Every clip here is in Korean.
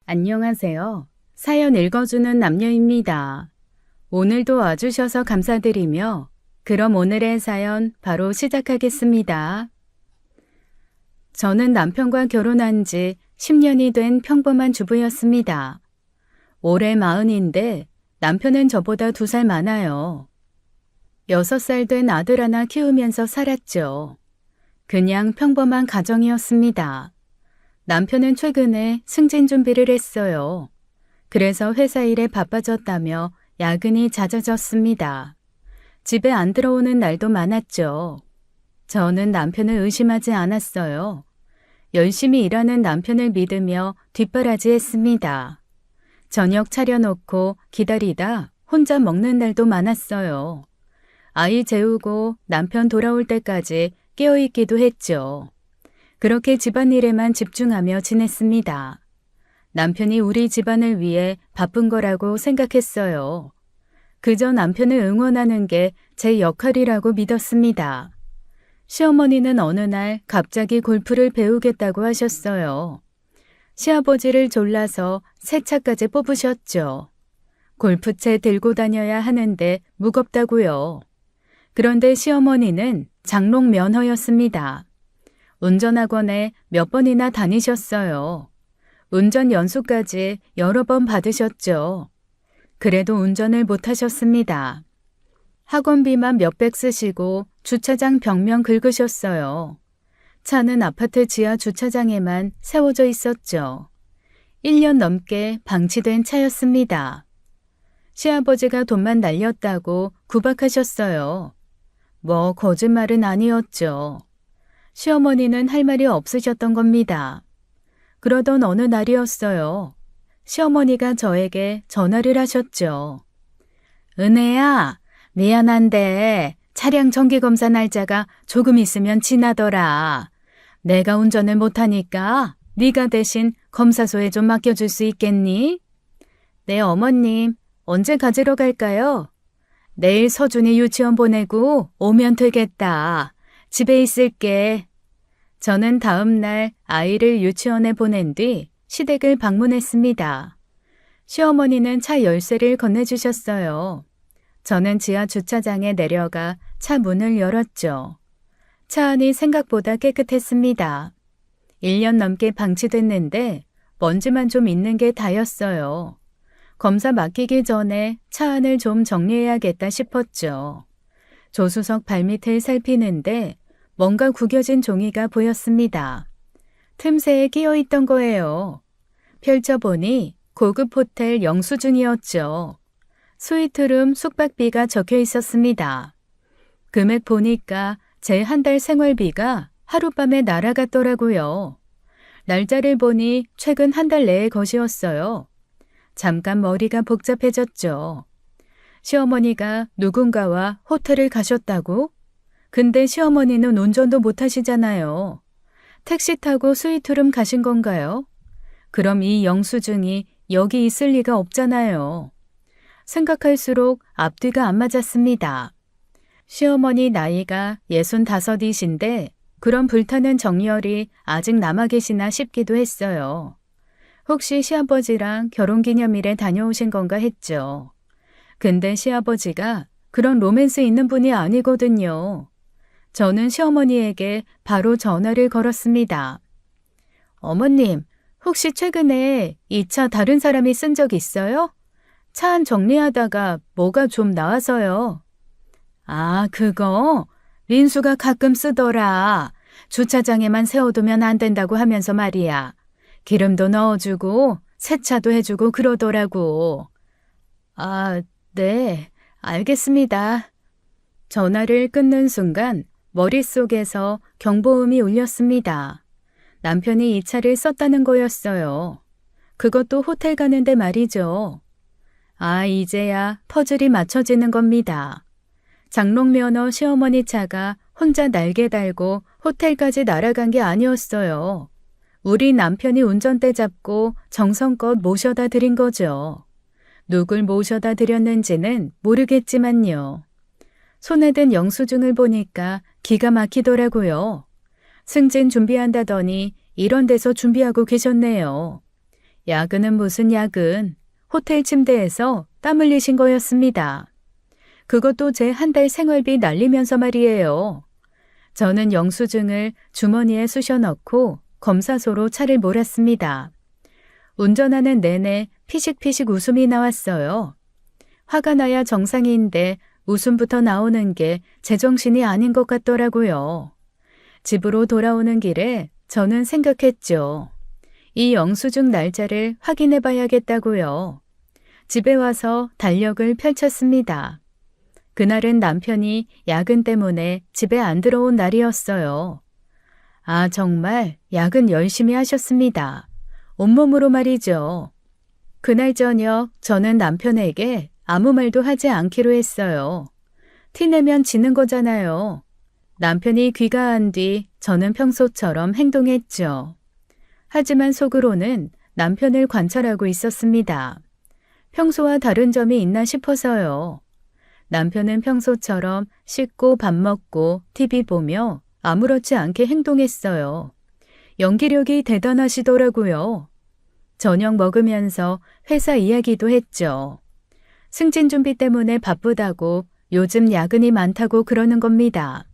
안녕하세요. 사연 읽어주는 남녀입니다. 오늘도 와주셔서 감사드리며 그럼 오늘의 사연 바로 시작하겠습니다. 저는 남편과 결혼한 지 10년이 된 평범한 주부였습니다. 올해 40인데 남편은 저보다 2살 많아요. 6살 된 아들 하나 키우면서 살았죠. 그냥 평범한 가정이었습니다. 남편은 최근에 승진 준비를 했어요. 그래서 회사 일에 바빠졌다며 야근이 잦아졌습니다. 집에 안 들어오는 날도 많았죠. 저는 남편을 의심하지 않았어요. 열심히 일하는 남편을 믿으며 뒷바라지했습니다. 저녁 차려놓고 기다리다 혼자 먹는 날도 많았어요. 아이 재우고 남편 돌아올 때까지 깨어있기도 했죠. 그렇게 집안일에만 집중하며 지냈습니다. 남편이 우리 집안을 위해 바쁜 거라고 생각했어요. 그저 남편을 응원하는 게 제 역할이라고 믿었습니다. 시어머니는 어느 날 갑자기 골프를 배우겠다고 하셨어요. 시아버지를 졸라서 새 차까지 뽑으셨죠. 골프채 들고 다녀야 하는데 무겁다고요. 그런데 시어머니는 장롱 면허였습니다. 운전학원에 몇 번이나 다니셨어요. 운전 연수까지 여러 번 받으셨죠. 그래도 운전을 못하셨습니다. 학원비만 몇백 쓰시고 주차장 벽면 긁으셨어요. 차는 아파트 지하 주차장에만 세워져 있었죠. 1년 넘게 방치된 차였습니다. 시아버지가 돈만 날렸다고 구박하셨어요. 뭐 거짓말은 아니었죠. 시어머니는 할 말이 없으셨던 겁니다. 그러던 어느 날이었어요. 시어머니가 저에게 전화를 하셨죠. 은혜야, 미안한데 차량 정기검사 날짜가 조금 있으면 지나더라. 내가 운전을 못하니까 네가 대신 검사소에 좀 맡겨줄 수 있겠니? 네, 어머님. 언제 가지러 갈까요? 내일 서준이 유치원 보내고 오면 되겠다. 집에 있을게. 저는 다음 날 아이를 유치원에 보낸 뒤 시댁을 방문했습니다. 시어머니는 차 열쇠를 건네주셨어요. 저는 지하 주차장에 내려가 차 문을 열었죠. 차 안이 생각보다 깨끗했습니다. 1년 넘게 방치됐는데 먼지만 좀 있는 게 다였어요. 검사 맡기기 전에 차 안을 좀 정리해야겠다 싶었죠. 조수석 발밑을 살피는데 뭔가 구겨진 종이가 보였습니다. 틈새에 끼어 있던 거예요. 펼쳐보니 고급 호텔 영수증이었죠. 스위트룸 숙박비가 적혀 있었습니다. 금액 보니까 제 한 달 생활비가 하룻밤에 날아갔더라고요. 날짜를 보니 최근 한 달 내의 것이었어요. 잠깐 머리가 복잡해졌죠. 시어머니가 누군가와 호텔을 가셨다고? 근데 시어머니는 운전도 못하시잖아요. 택시 타고 스위트룸 가신 건가요? 그럼 이 영수증이 여기 있을 리가 없잖아요. 생각할수록 앞뒤가 안 맞았습니다. 시어머니 나이가 65이신데 그런 불타는 정열이 아직 남아 계시나 싶기도 했어요. 혹시 시아버지랑 결혼기념일에 다녀오신 건가 했죠. 근데 시아버지가 그런 로맨스 있는 분이 아니거든요. 저는 시어머니에게 바로 전화를 걸었습니다. 어머님, 혹시 최근에 이 차 다른 사람이 쓴 적 있어요? 차 안 정리하다가 뭐가 좀 나와서요. 아, 그거? 린수가 가끔 쓰더라. 주차장에만 세워두면 안 된다고 하면서 말이야. 기름도 넣어주고 세차도 해주고 그러더라고. 아, 네, 알겠습니다. 전화를 끊는 순간 머릿속에서 경보음이 울렸습니다. 남편이 이 차를 썼다는 거였어요. 그것도 호텔 가는데 말이죠. 아, 이제야 퍼즐이 맞춰지는 겁니다. 장롱면허 시어머니 차가 혼자 날개 달고 호텔까지 날아간 게 아니었어요. 우리 남편이 운전대 잡고 정성껏 모셔다 드린 거죠. 누굴 모셔다 드렸는지는 모르겠지만요. 손에 든 영수증을 보니까 기가 막히더라고요. 승진 준비한다더니 이런 데서 준비하고 계셨네요. 야근은 무슨 야근. 호텔 침대에서 땀 흘리신 거였습니다. 그것도 제 한 달 생활비 날리면서 말이에요. 저는 영수증을 주머니에 쑤셔 넣고 검사소로 차를 몰았습니다. 운전하는 내내 피식피식 웃음이 나왔어요. 화가 나야 정상인데 웃음부터 나오는 게 제정신이 아닌 것 같더라고요. 집으로 돌아오는 길에 저는 생각했죠. 이 영수증 날짜를 확인해 봐야겠다고요. 집에 와서 달력을 펼쳤습니다. 그날은 남편이 야근 때문에 집에 안 들어온 날이었어요. 아, 정말 야근 열심히 하셨습니다. 온몸으로 말이죠. 그날 저녁 저는 남편에게 아무 말도 하지 않기로 했어요. 티내면 지는 거잖아요. 남편이 귀가한 뒤 저는 평소처럼 행동했죠. 하지만 속으로는 남편을 관찰하고 있었습니다. 평소와 다른 점이 있나 싶어서요. 남편은 평소처럼 씻고 밥 먹고 TV 보며 아무렇지 않게 행동했어요. 연기력이 대단하시더라고요. 저녁 먹으면서 회사 이야기도 했죠. 승진 준비 때문에 바쁘다고 요즘 야근이 많다고 그러는 겁니다.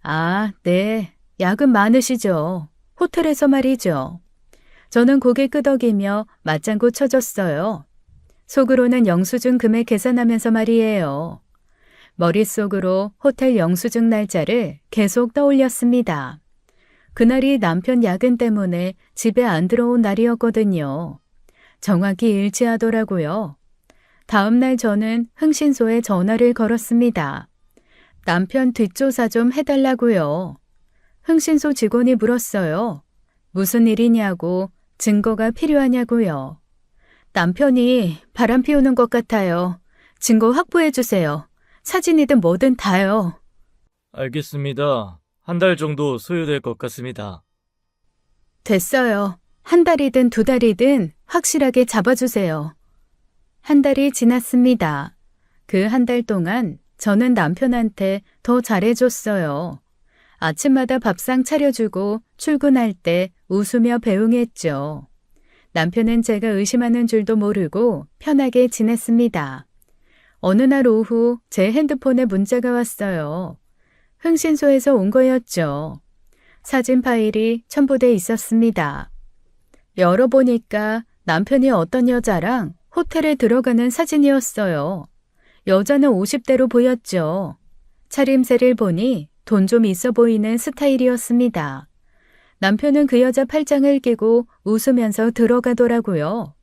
아, 네. 야근 많으시죠. 호텔에서 말이죠. 저는 고개 끄덕이며 맞장구 쳐줬어요. 속으로는 영수증 금액 계산하면서 말이에요. 머릿속으로 호텔 영수증 날짜를 계속 떠올렸습니다. 그날이 남편 야근 때문에 집에 안 들어온 날이었거든요. 정확히 일치하더라고요. 다음 날 저는 흥신소에 전화를 걸었습니다. 남편 뒷조사 좀 해달라고요. 흥신소 직원이 물었어요. 무슨 일이냐고, 증거가 필요하냐고요. 남편이 바람 피우는 것 같아요. 증거 확보해 주세요. 사진이든 뭐든 다요. 알겠습니다. 한 달 정도 소요될 것 같습니다. 됐어요. 한 달이든 두 달이든 확실하게 잡아주세요. 한 달이 지났습니다. 그 한 달 동안 저는 남편한테 더 잘해줬어요. 아침마다 밥상 차려주고 출근할 때 웃으며 배웅했죠. 남편은 제가 의심하는 줄도 모르고 편하게 지냈습니다. 어느 날 오후 제 핸드폰에 문자가 왔어요. 흥신소에서 온 거였죠. 사진 파일이 첨부돼 있었습니다. 열어보니까 남편이 어떤 여자랑 호텔에 들어가는 사진이었어요. 여자는 50대로 보였죠. 차림새를 보니 돈 좀 있어 보이는 스타일이었습니다. 남편은 그 여자 팔짱을 끼고 웃으면서 들어가더라고요.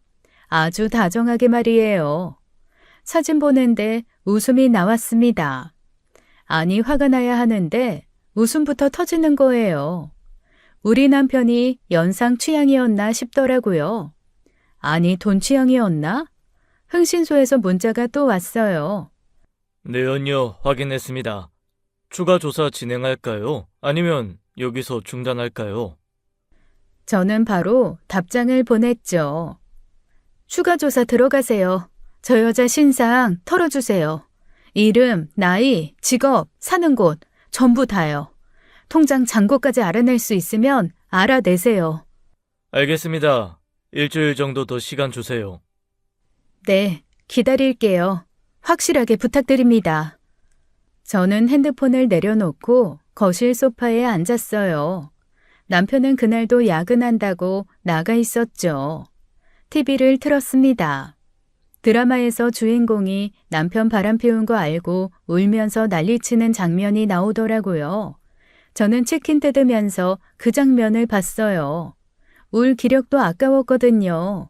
아주 다정하게 말이에요. 사진 보는데 웃음이 나왔습니다. 아니, 화가 나야 하는데 웃음부터 터지는 거예요. 우리 남편이 연상 취향이었나 싶더라고요. 아니, 돈 취향이었나? 흥신소에서 문자가 또 왔어요. 네, 연료 확인했습니다. 추가 조사 진행할까요? 아니면 여기서 중단할까요? 저는 바로 답장을 보냈죠. 추가 조사 들어가세요. 저 여자 신상 털어주세요. 이름, 나이, 직업, 사는 곳 전부 다요. 통장 잔고까지 알아낼 수 있으면 알아내세요. 알겠습니다. 일주일 정도 더 시간 주세요. 네, 기다릴게요. 확실하게 부탁드립니다. 저는 핸드폰을 내려놓고 거실 소파에 앉았어요. 남편은 그날도 야근한다고 나가 있었죠. TV를 틀었습니다. 드라마에서 주인공이 남편 바람 피운 거 알고 울면서 난리치는 장면이 나오더라고요. 저는 치킨 뜯으면서 그 장면을 봤어요. 울 기력도 아까웠거든요.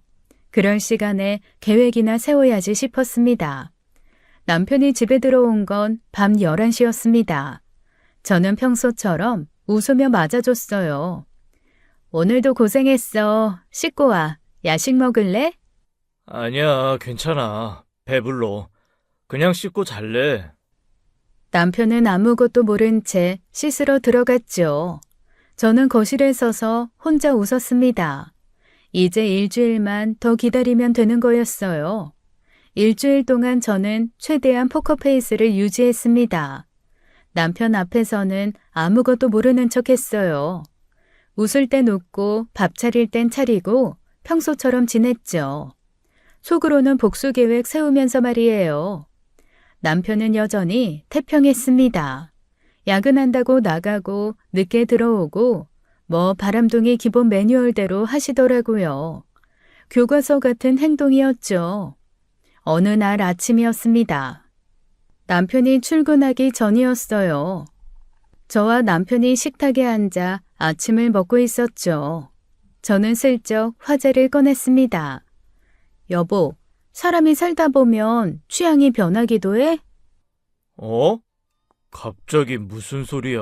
그럴 시간에 계획이나 세워야지 싶었습니다. 남편이 집에 들어온 건 밤 11시였습니다. 저는 평소처럼 웃으며 맞아줬어요. 오늘도 고생했어. 씻고 와. 야식 먹을래? 아니야, 괜찮아. 배불러. 그냥 씻고 잘래. 남편은 아무것도 모른 채 씻으러 들어갔죠. 저는 거실에 서서 혼자 웃었습니다. 이제 일주일만 더 기다리면 되는 거였어요. 일주일 동안 저는 최대한 포커페이스를 유지했습니다. 남편 앞에서는 아무것도 모르는 척 했어요. 웃을 땐 웃고 밥 차릴 땐 차리고 평소처럼 지냈죠. 속으로는 복수 계획 세우면서 말이에요. 남편은 여전히 태평했습니다. 야근한다고 나가고 늦게 들어오고 뭐 바람둥이 기본 매뉴얼대로 하시더라고요. 교과서 같은 행동이었죠. 어느 날 아침이었습니다. 남편이 출근하기 전이었어요. 저와 남편이 식탁에 앉아 아침을 먹고 있었죠. 저는 슬쩍 화제를 꺼냈습니다. 여보, 사람이 살다 보면 취향이 변하기도 해? 어? 갑자기 무슨 소리야?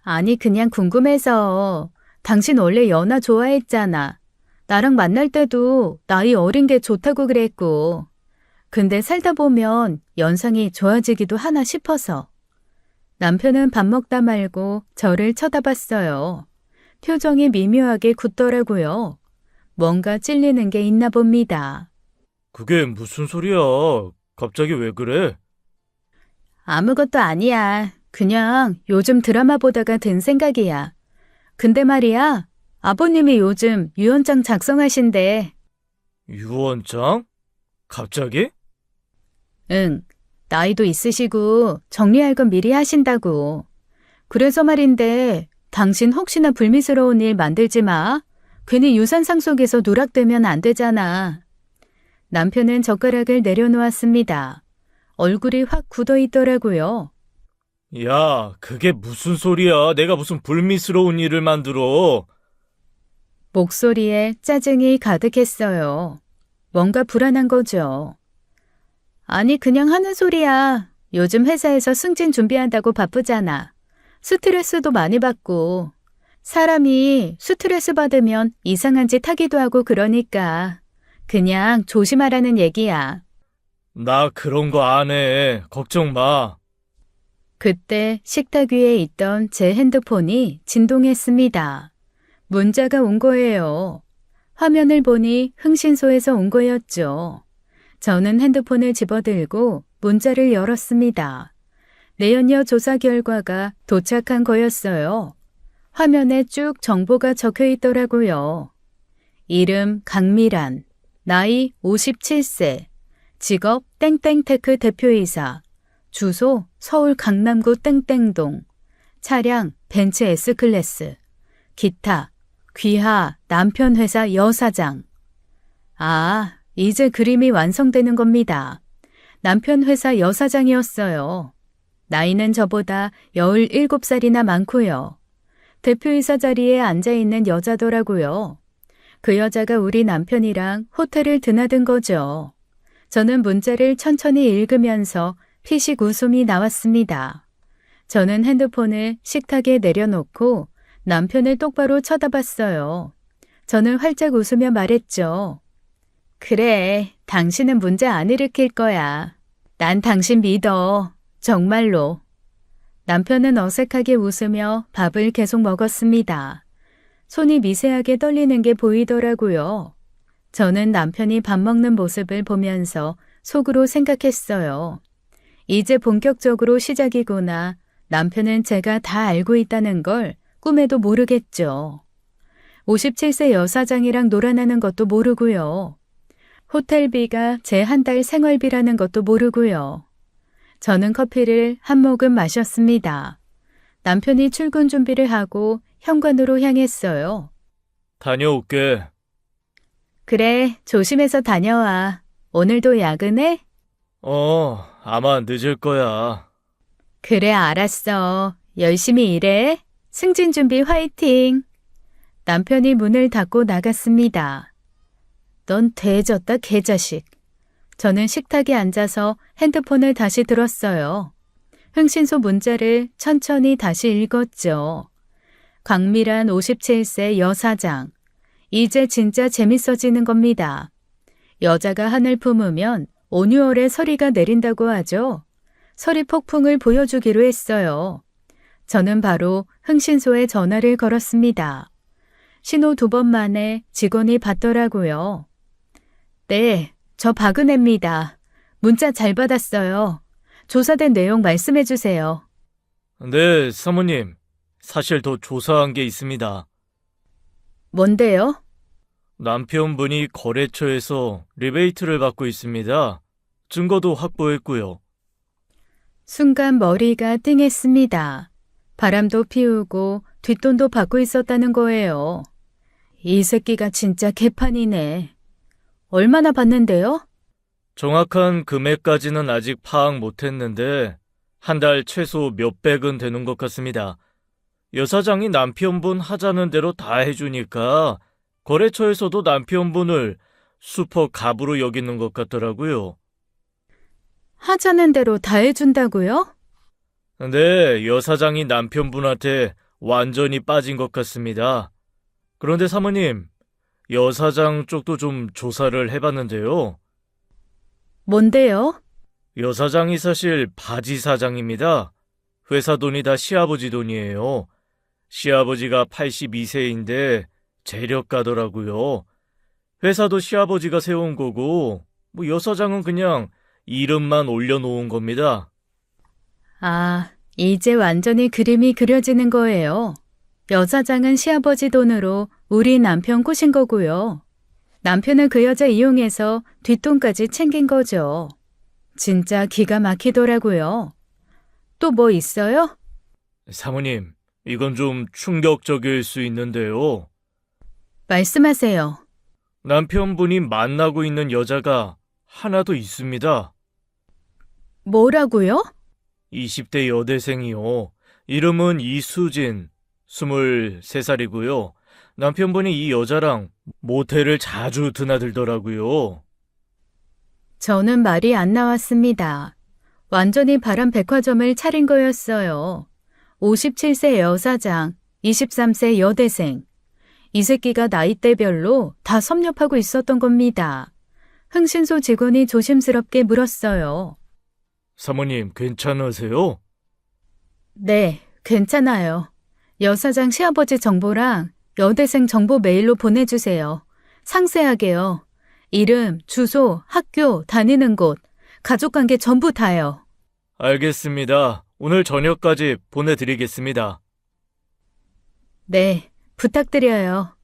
아니, 그냥 궁금해서. 당신 원래 연하 좋아했잖아. 나랑 만날 때도 나이 어린 게 좋다고 그랬고. 근데 살다 보면 연상이 좋아지기도 하나 싶어서. 남편은 밥 먹다 말고 저를 쳐다봤어요. 표정이 미묘하게 굳더라고요. 뭔가 찔리는 게 있나 봅니다. 그게 무슨 소리야? 갑자기 왜 그래? 아무것도 아니야. 그냥 요즘 드라마 보다가 든 생각이야. 근데 말이야, 아버님이 요즘 유언장 작성하신대. 유언장? 갑자기? 응, 나이도 있으시고 정리할 건 미리 하신다고. 그래서 말인데, 당신 혹시나 불미스러운 일 만들지 마. 괜히 유산상 속에서 누락되면 안 되잖아. 남편은 젓가락을 내려놓았습니다. 얼굴이 확 굳어 있더라고요. 야, 그게 무슨 소리야? 내가 무슨 불미스러운 일을 만들어? 목소리에 짜증이 가득했어요. 뭔가 불안한 거죠. 아니, 그냥 하는 소리야. 요즘 회사에서 승진 준비한다고 바쁘잖아. 스트레스도 많이 받고. 사람이 스트레스 받으면 이상한 짓 하기도 하고 그러니까. 그냥 조심하라는 얘기야. 나 그런 거 안 해. 걱정 마. 그때 식탁 위에 있던 제 핸드폰이 진동했습니다. 문자가 온 거예요. 화면을 보니 흥신소에서 온 거였죠. 저는 핸드폰을 집어들고 문자를 열었습니다. 내연녀 조사 결과가 도착한 거였어요. 화면에 쭉 정보가 적혀 있더라고요. 이름 강미란, 나이 57세, 직업 땡땡테크 대표이사, 주소 서울 강남구 땡땡동, 차량 벤츠 S클래스, 기타 귀하 남편 회사 여사장. 아, 이제 그림이 완성되는 겁니다. 남편 회사 여사장이었어요. 나이는 저보다 17살이나 많고요. 대표이사 자리에 앉아있는 여자더라고요. 그 여자가 우리 남편이랑 호텔을 드나든 거죠. 저는 문자를 천천히 읽으면서 피식 웃음이 나왔습니다. 저는 핸드폰을 식탁에 내려놓고 남편을 똑바로 쳐다봤어요. 저는 활짝 웃으며 말했죠. 그래, 당신은 문제 안 일으킬 거야. 난 당신 믿어. 정말로. 남편은 어색하게 웃으며 밥을 계속 먹었습니다. 손이 미세하게 떨리는 게 보이더라고요. 저는 남편이 밥 먹는 모습을 보면서 속으로 생각했어요. 이제 본격적으로 시작이구나. 남편은 제가 다 알고 있다는 걸 꿈에도 모르겠죠. 57세 여사장이랑 놀아나는 것도 모르고요. 호텔비가 제 한 달 생활비라는 것도 모르고요. 저는 커피를 한 모금 마셨습니다. 남편이 출근 준비를 하고 현관으로 향했어요. 다녀올게. 그래, 조심해서 다녀와. 오늘도 야근해? 아마 늦을 거야. 그래, 알았어. 열심히 일해. 승진 준비 화이팅! 남편이 문을 닫고 나갔습니다. 넌 돼졌다, 개자식. 저는 식탁에 앉아서 핸드폰을 다시 들었어요. 흥신소 문자를 천천히 다시 읽었죠. 강미란 57세 여사장. 이제 진짜 재밌어지는 겁니다. 여자가 한을 품으면 온유월에 서리가 내린다고 하죠. 서리 폭풍을 보여주기로 했어요. 저는 바로 흥신소에 전화를 걸었습니다. 신호 2번 만에 직원이 받더라고요. 네, 저 박은혜입니다. 문자 잘 받았어요. 조사된 내용 말씀해 주세요. 네, 사모님. 사실 더 조사한 게 있습니다. 뭔데요? 남편분이 거래처에서 리베이트를 받고 있습니다. 증거도 확보했고요. 순간 머리가 띵했습니다. 바람도 피우고 뒷돈도 받고 있었다는 거예요. 이 새끼가 진짜 개판이네. 얼마나 받는데요? 정확한 금액까지는 아직 파악 못했는데 한 달 최소 몇백은 되는 것 같습니다. 여사장이 남편분 하자는 대로 다 해주니까 거래처에서도 남편분을 슈퍼 갑으로 여기는 것 같더라고요. 하자는 대로 다 해준다고요? 근데 여사장이 남편분한테 완전히 빠진 것 같습니다. 그런데 사모님, 여사장 쪽도 좀 조사를 해봤는데요. 뭔데요? 여사장이 사실 바지 사장입니다. 회사 돈이 다 시아버지 돈이에요. 시아버지가 82세인데 재력가더라고요. 회사도 시아버지가 세운 거고, 여사장은 그냥 이름만 올려놓은 겁니다. 아, 이제 완전히 그림이 그려지는 거예요. 여사장은 시아버지 돈으로 우리 남편 꼬신 거고요. 남편은 그 여자 이용해서 뒷돈까지 챙긴 거죠. 진짜 기가 막히더라고요. 또 뭐 있어요? 사모님, 이건 좀 충격적일 수 있는데요. 말씀하세요. 남편분이 만나고 있는 여자가 하나 더 있습니다. 뭐라고요? 20대 여대생이요. 이름은 이수진, 23살이고요. 남편분이 이 여자랑 모텔을 자주 드나들더라고요. 저는 말이 안 나왔습니다. 완전히 바람 백화점을 차린 거였어요. 57세 여사장, 23세 여대생. 이 새끼가 나이대별로 다 섭렵하고 있었던 겁니다. 흥신소 직원이 조심스럽게 물었어요. 사모님, 괜찮으세요? 네, 괜찮아요. 여사장 시아버지 정보랑 여대생 정보 메일로 보내주세요. 상세하게요. 이름, 주소, 학교, 다니는 곳, 가족관계 전부 다요. 알겠습니다. 오늘 저녁까지 보내드리겠습니다. 네, 부탁드려요.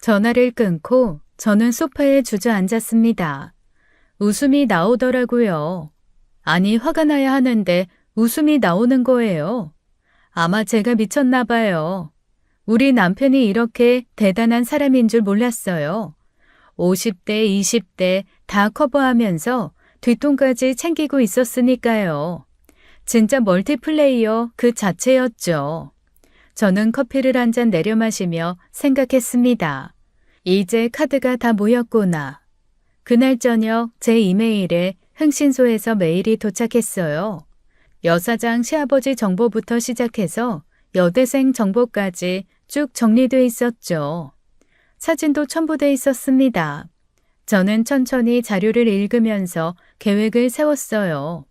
전화를 끊고 저는 소파에 주저앉았습니다. 웃음이 나오더라고요. 아니, 화가 나야 하는데 웃음이 나오는 거예요. 아마 제가 미쳤나 봐요. 우리 남편이 이렇게 대단한 사람인 줄 몰랐어요. 50대, 20대 다 커버하면서 뒷돈까지 챙기고 있었으니까요. 진짜 멀티플레이어 그 자체였죠. 저는 커피를 한 잔 내려 마시며 생각했습니다. 이제 카드가 다 모였구나. 그날 저녁 제 이메일에 흥신소에서 메일이 도착했어요. 여사장 시아버지 정보부터 시작해서 여대생 정보까지 쭉 정리돼 있었죠. 사진도 첨부돼 있었습니다. 저는 천천히 자료를 읽으면서 계획을 세웠어요.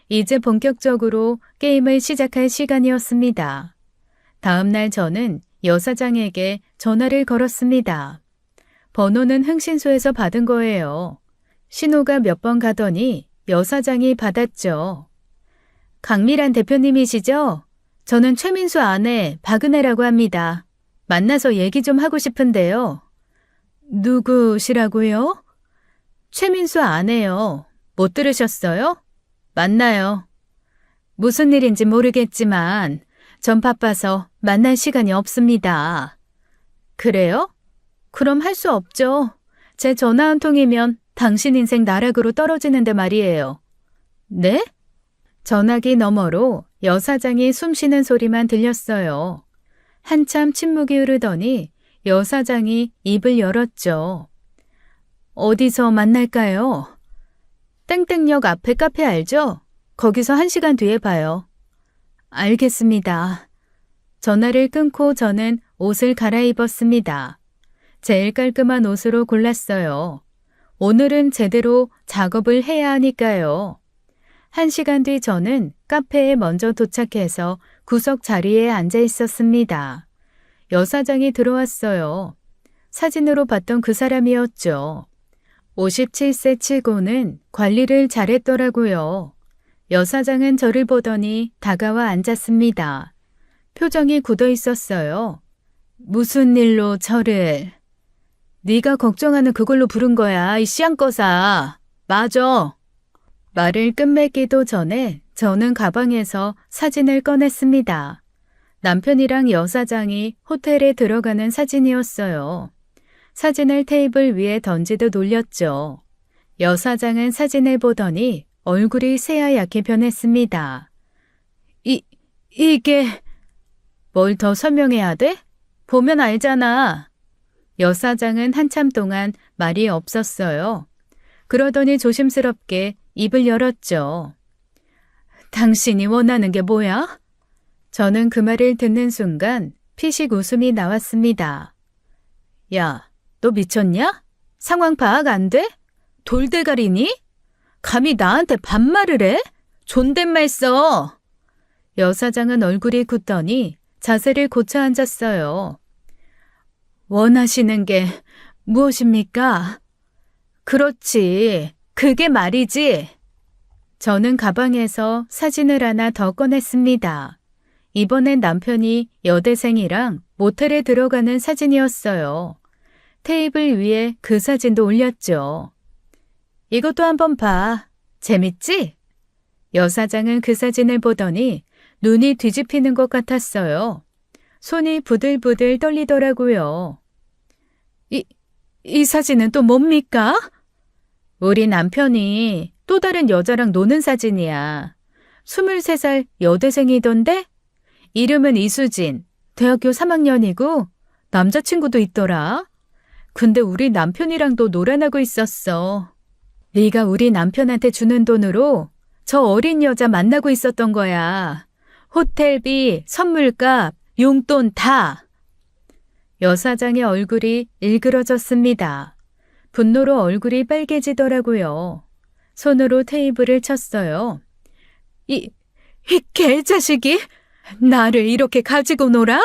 이제 본격적으로 게임을 시작할 시간이었습니다. 다음 날 저는 여사장에게 전화를 걸었습니다. 번호는 흥신소에서 받은 거예요. 신호가 몇 번 가더니 여사장이 받았죠. 강미란 대표님이시죠? 저는 최민수 아내 박은혜라고 합니다. 만나서 얘기 좀 하고 싶은데요. 누구시라고요? 최민수 아내요. 못 들으셨어요? 맞나요? 무슨 일인지 모르겠지만 전 바빠서 만날 시간이 없습니다. 그래요? 그럼 할 수 없죠. 제 전화 한 통이면 당신 인생 나락으로 떨어지는데 말이에요. 네? 전화기 너머로 여사장이 숨쉬는 소리만 들렸어요. 한참 침묵이 흐르더니 여사장이 입을 열었죠. 어디서 만날까요? 땡땡역 앞에 카페 알죠? 거기서 1시간 뒤에 봐요. 알겠습니다. 전화를 끊고 저는 옷을 갈아입었습니다. 제일 깔끔한 옷으로 골랐어요. 오늘은 제대로 작업을 해야 하니까요. 1시간 뒤 저는 카페에 먼저 도착해서 구석 자리에 앉아 있었습니다. 여사장이 들어왔어요. 사진으로 봤던 그 사람이었죠. 57세 치고는 관리를 잘했더라고요. 여사장은 저를 보더니 다가와 앉았습니다. 표정이 굳어 있었어요. 무슨 일로 저를... 네가 걱정하는 그걸로 부른 거야, 이 씨앙꺼사. 맞아. 말을 끝맺기도 전에 저는 가방에서 사진을 꺼냈습니다. 남편이랑 여사장이 호텔에 들어가는 사진이었어요. 사진을 테이블 위에 던지듯 올렸죠. 여사장은 사진을 보더니 얼굴이 새하얗게 변했습니다. 이게 뭘 더 설명해야 돼? 보면 알잖아. 여사장은 한참 동안 말이 없었어요. 그러더니 조심스럽게 입을 열었죠. 당신이 원하는 게 뭐야? 저는 그 말을 듣는 순간 피식 웃음이 나왔습니다. 야, 너 미쳤냐? 상황 파악 안 돼? 돌대가리니? 감히 나한테 반말을 해? 존댓말 써. 여사장은 얼굴이 굳더니 자세를 고쳐 앉았어요. 원하시는 게 무엇입니까? 그렇지. 그게 말이지. 저는 가방에서 사진을 하나 더 꺼냈습니다. 이번엔 남편이 여대생이랑 모텔에 들어가는 사진이었어요. 테이블 위에 그 사진도 올렸죠. 이것도 한번 봐. 재밌지? 여사장은 그 사진을 보더니 눈이 뒤집히는 것 같았어요. 손이 부들부들 떨리더라고요. 이 사진은 또 뭡니까? 우리 남편이 또 다른 여자랑 노는 사진이야. 23살 여대생이던데? 이름은 이수진, 대학교 3학년이고 남자친구도 있더라. 근데 우리 남편이랑도 놀아나고 있었어. 네가 우리 남편한테 주는 돈으로 저 어린 여자 만나고 있었던 거야. 호텔비, 선물값, 용돈 다. 여사장의 얼굴이 일그러졌습니다. 분노로 얼굴이 빨개지더라고요. 손으로 테이블을 쳤어요. 이 개자식이 나를 이렇게 가지고 놀아?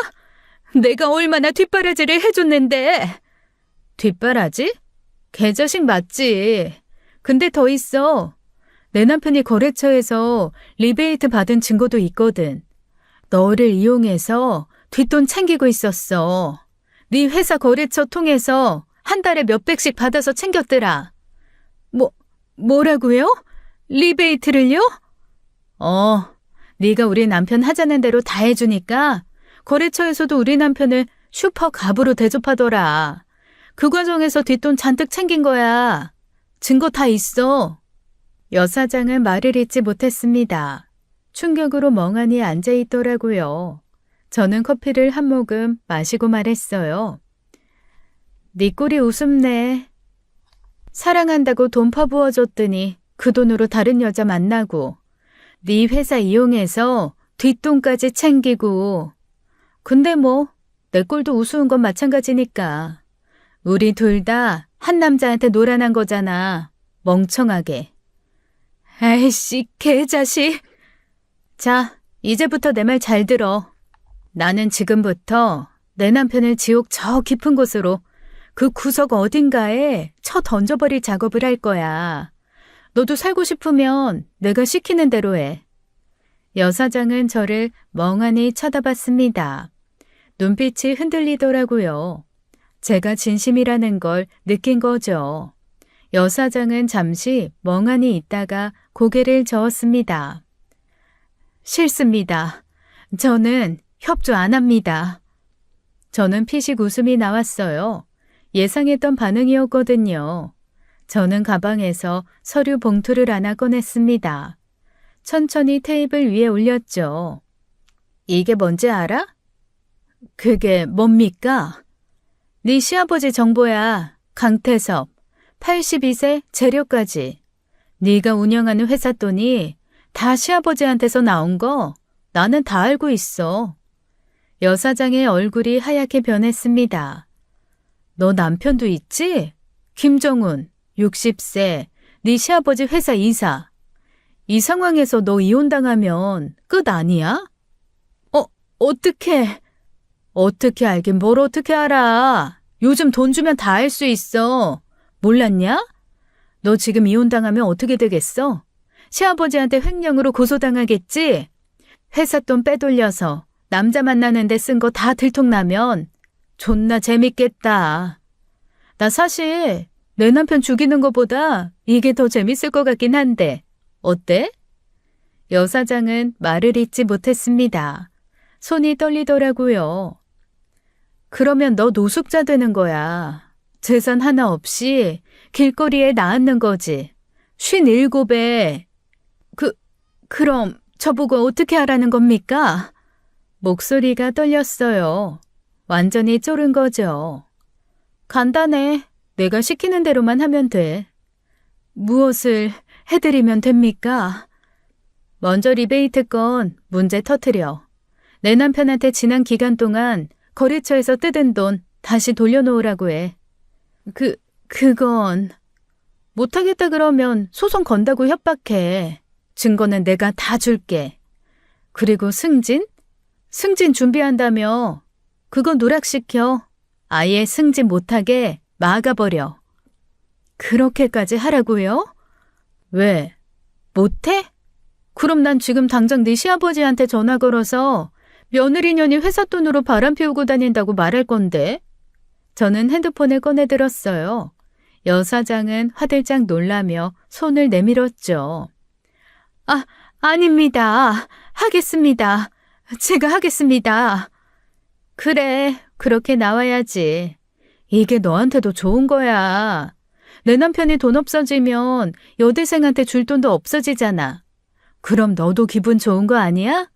내가 얼마나 뒷바라지를 해줬는데. 뒷바라지? 개자식 맞지. 근데 더 있어. 내 남편이 거래처에서 리베이트 받은 증거도 있거든. 너를 이용해서 뒷돈 챙기고 있었어. 네 회사 거래처 통해서 한 달에 몇백씩 받아서 챙겼더라. 뭐라고요? 리베이트를요? 네가 우리 남편 하자는 대로 다 해주니까 거래처에서도 우리 남편을 슈퍼 갑으로 대접하더라. 그 과정에서 뒷돈 잔뜩 챙긴 거야. 증거 다 있어. 여사장은 말을 잇지 못했습니다. 충격으로 멍하니 앉아있더라고요. 저는 커피를 한 모금 마시고 말했어요. 네 꼴이 우습네. 사랑한다고 돈 퍼부어줬더니 그 돈으로 다른 여자 만나고 네 회사 이용해서 뒷돈까지 챙기고. 근데 뭐 내 꼴도 우스운 건 마찬가지니까. 우리 둘 다 한 남자한테 놀아난 거잖아. 멍청하게. 아이씨, 개자식. 자, 이제부터 내 말 잘 들어. 나는 지금부터 내 남편을 지옥 저 깊은 곳으로 그 구석 어딘가에 쳐 던져버릴 작업을 할 거야. 너도 살고 싶으면 내가 시키는 대로 해. 여사장은 저를 멍하니 쳐다봤습니다. 눈빛이 흔들리더라고요. 제가 진심이라는 걸 느낀 거죠. 여사장은 잠시 멍하니 있다가 고개를 저었습니다. 싫습니다. 저는 협조 안 합니다. 저는 피식 웃음이 나왔어요. 예상했던 반응이었거든요. 저는 가방에서 서류 봉투를 하나 꺼냈습니다. 천천히 테이블 위에 올렸죠. 이게 뭔지 알아? 그게 뭡니까? 네 시아버지 정보야. 강태섭. 82세 재력까지. 네가 운영하는 회사 돈이 다 시아버지한테서 나온 거 나는 다 알고 있어. 여사장의 얼굴이 하얗게 변했습니다. 너 남편도 있지? 김정훈, 60세, 네 시아버지 회사 이사. 이 상황에서 너 이혼당하면 끝 아니야? 어떻게 알긴 뭘 어떻게 알아. 요즘 돈 주면 다 알 수 있어. 몰랐냐? 너 지금 이혼당하면 어떻게 되겠어? 시아버지한테 횡령으로 고소당하겠지? 회사 돈 빼돌려서 남자 만나는데 쓴 거 다 들통나면 존나 재밌겠다. 나 사실 내 남편 죽이는 것보다 이게 더 재밌을 것 같긴 한데, 어때? 여사장은 말을 잇지 못했습니다. 손이 떨리더라고요. 그러면 너 노숙자 되는 거야. 재산 하나 없이 길거리에 나앉는 거지. 57에. 그럼 저보고 어떻게 하라는 겁니까? 목소리가 떨렸어요. 완전히 쫄은 거죠. 간단해. 내가 시키는 대로만 하면 돼. 무엇을 해드리면 됩니까? 먼저 리베이트 건 문제 터트려. 내 남편한테 지난 기간 동안 거래처에서 뜯은 돈 다시 돌려놓으라고 해. 그건 못하겠다 그러면 소송 건다고 협박해. 증거는 내가 다 줄게. 그리고 승진? 승진 준비한다며. 그거 누락시켜. 아예 승진 못하게 막아버려. 그렇게까지 하라고요? 왜? 못해? 그럼 난 지금 당장 네 시아버지한테 전화 걸어서 며느리년이 회사 돈으로 바람 피우고 다닌다고 말할 건데. 저는 핸드폰을 꺼내 들었어요. 여사장은 화들짝 놀라며 손을 내밀었죠. 아닙니다. 하겠습니다. 제가 하겠습니다. 그래, 그렇게 나와야지. 이게 너한테도 좋은 거야. 내 남편이 돈 없어지면 여대생한테 줄 돈도 없어지잖아. 그럼 너도 기분 좋은 거 아니야?